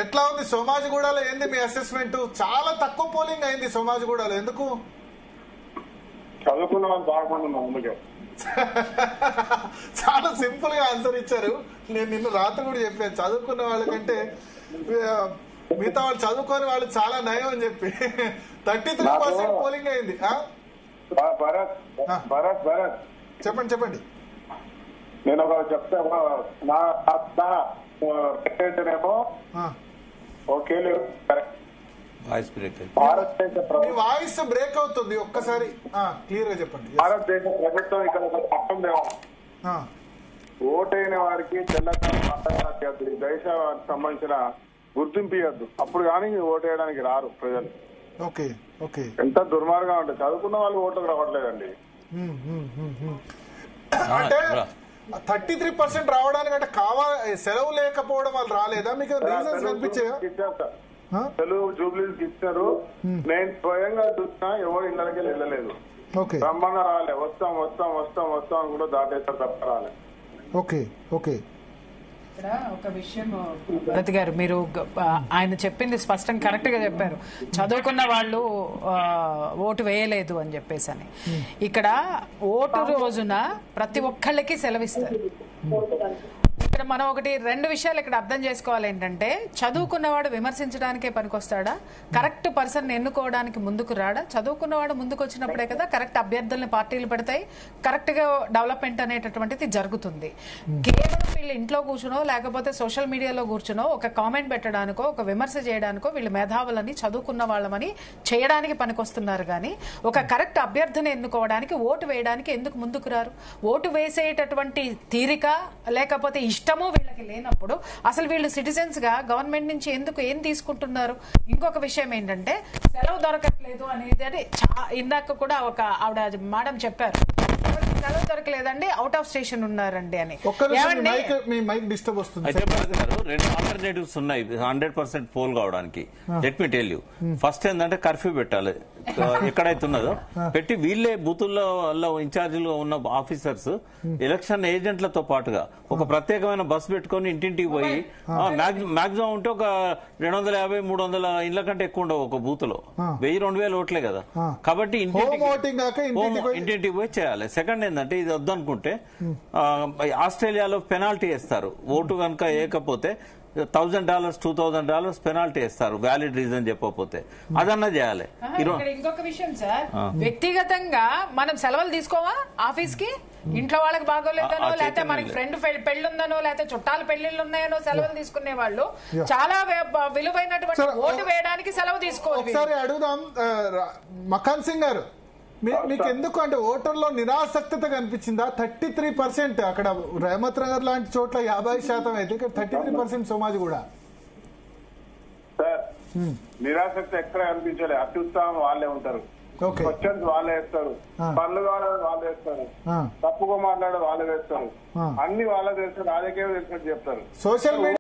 ఎట్లా ఉంది సోమాజిగూడలో? ఏంది మీ అసెస్మెంట్? చాలా తక్కువ పోలింగ్ అయింది సోమాజిగూడలో, ఎందుకు? చదువుకున్న వాళ్ళు బాగుంది. చాలా సింపుల్ గా ఆన్సర్ ఇచ్చారు. నేను నిన్న రాత్రి కూడా చెప్పాను, చదువుకున్న వాళ్ళకంటే మిగతా వాళ్ళు చదువుకొని వాళ్ళు చాలా నయం అని చెప్పి. 33% పోలింగ్ అయింది. చెప్పండి. నేను ఒక చెప్తానేమో ఓకే, వాయిస్ బ్రేక్ అవుతుంది, ఒక్కసారి క్లియర్ గా చెప్పండి. భారతదేశ ప్రభుత్వం ఇక్కడ ఒక చట్టం ఓటైన వారికి తెలంగాణ దేశానికి సంబంధించిన గుర్తింపు ఇవ్వద్దు, అప్పుడు కానీ ఓటేయడానికి రారు ప్రజలు. ఎంత దుర్మార్గం అంటే చదువుకున్న వాళ్ళు ఓట్లకు రావట్లేదండి. అంటే 33% రావడానికి అంటే సెలవు లేకపోవడం వాళ్ళు రాలేదా? మీకు రీజన్స్ కనిపించాయా? సెలవు జూబ్లీస్ ఇచ్చారు. నేను స్వయంగా చూసినా ఎవరు ఇళ్ళకి వెళ్ళలేదు. రమ్మన్నా రాలే. వస్తాం కూడా దాటేస్తారు తప్ప రాలే. ఇక్కడ ఒక విషయం భరత్ గారు, మీరు ఆయన చెప్పింది స్పష్టంగా కరెక్ట్ గా చెప్పారు. చదువుకున్న వాళ్ళు ఓటు వేయలేదు అని చెప్పేసి. ఇక్కడ ఓటు రోజున ప్రతి ఒక్కళ్ళకి సెలవిస్తారు. ఇక్కడ మనం ఒకటి రెండు విషయాలు ఇక్కడ అర్థం చేసుకోవాలి. ఏంటంటే చదువుకున్నవాడు విమర్శించడానికే పనికొస్తాడా, కరెక్ట్ పర్సన్ ఎన్నుకోవడానికి ముందుకు రాడా? చదువుకున్నవాడు ముందుకు వచ్చినప్పుడే కదా కరెక్ట్ అభ్యర్థుల్ని పార్టీలు పెడతాయి, కరెక్ట్ గా డెవలప్మెంట్ అనేటటువంటిది జరుగుతుంది. కేవలం వీళ్ళు ఇంట్లో కూర్చునో లేకపోతే సోషల్ మీడియాలో కూర్చునో ఒక కామెంట్ పెట్టడానికో ఒక విమర్శ చేయడానికో వీళ్ళు మేధావులని చదువుకున్న వాళ్ళమని చేయడానికి పనికొస్తున్నారు కానీ ఒక కరెక్ట్ అభ్యర్థిని ఎన్నుకోవడానికి ఓటు వేయడానికి ఎందుకు ముందుకు రారు? ఓటు వేసేటటువంటి తీరిక లేకపోతే ఇష్టమో వీళ్ళకి లేనప్పుడు అసలు వీళ్ళు సిటిజన్స్ గా గవర్నమెంట్ నుంచి ఎందుకు ఏం తీసుకుంటున్నారు? ఇంకొక విషయం ఏంటంటే సెలవు దొరకట్లేదు అనేది ఇందాక కూడా ఒక ఆవిడ మేడం చెప్పారు, సెలవు దొరకలేదండి, అవుట్ ఆఫ్ స్టేషన్ ఉన్నారండి అని. అయితే రెండు ఆల్టర్నేటివ్స్ ఉన్నాయి 100% పోల్ కావడానికి. Let me tell you, first ఏంటంటే కర్ఫ్యూ పెట్టాలి ఎక్కడైతే ఉన్నదో పెట్టి వీళ్ళే బూతుల్లో ఇన్ఛార్జీలు ఉన్న ఆఫీసర్స్ ఎలక్షన్ ఏజెంట్లతో పాటుగా ఒక ప్రత్యేకమైన బస్ పెట్టుకుని ఇంటింటికి పోయి మాక్సిమం ఉంటే ఒక 250-300 ఇళ్ల కంటే ఎక్కువ ఉండవు ఒక బూత్ లో. 1000-2000 ఓట్లే కదా. కాబట్టి ఇంటింటికి పోయి చేయాలి. సెకండ్ ఏంటంటే ఇది వద్దనుకుంటే ఆస్ట్రేలియాలో పెనాల్టీ వేస్తారు ఓటు కనుక వేయకపోతే $1,000 $2,000 పెనాల్టీ వేస్తారు వ్యాలిడ్ రీజన్ చెప్పకపోతే. అదన్నా చేయాలి. ఇంకొక విషయం సార్, వ్యక్తిగతంగా మనం సెలవులు తీసుకోవా ఆఫీస్ కి? ఇంట్లో వాళ్ళకి బాగోలేదనో లేకపోతే మనకి ఫ్రెండ్ పెళ్లి ఉందనో లేకపోతే చుట్టాలు పెళ్లిళ్ళు ఉన్నాయనో సెలవులు తీసుకునే వాళ్ళు చాలా విలువైనటువంటి ఓటు వేయడానికి సెలవు తీసుకోవాలి. ఒకసారి అడుగుదాం మకాన్ సింగ్ గారు, మీకు ఎందుకు అంటే ఓటర్లో నిరాసక్తత కనిపించిందా? 33% అక్కడ రెహమత్ నగర్ లాంటి చోట్ల 50% అయితే ఇక్కడ 33% సమాజ్ కూడా. సార్ నిరాసక్తి ఎక్కడ కనిపించలే, అత్యుత్సాహం వాళ్ళే ఉంటారు, క్వశ్చన్స్ వాళ్ళే వేస్తారు, పనులు కావాలని వాళ్ళు వేస్తారు, తప్పుగా మాట్లాడే వాళ్ళే వేస్తారు, అన్ని వాళ్ళే చేస్తారు, రాజకీయం చేస్తారు చెప్తారు. Social media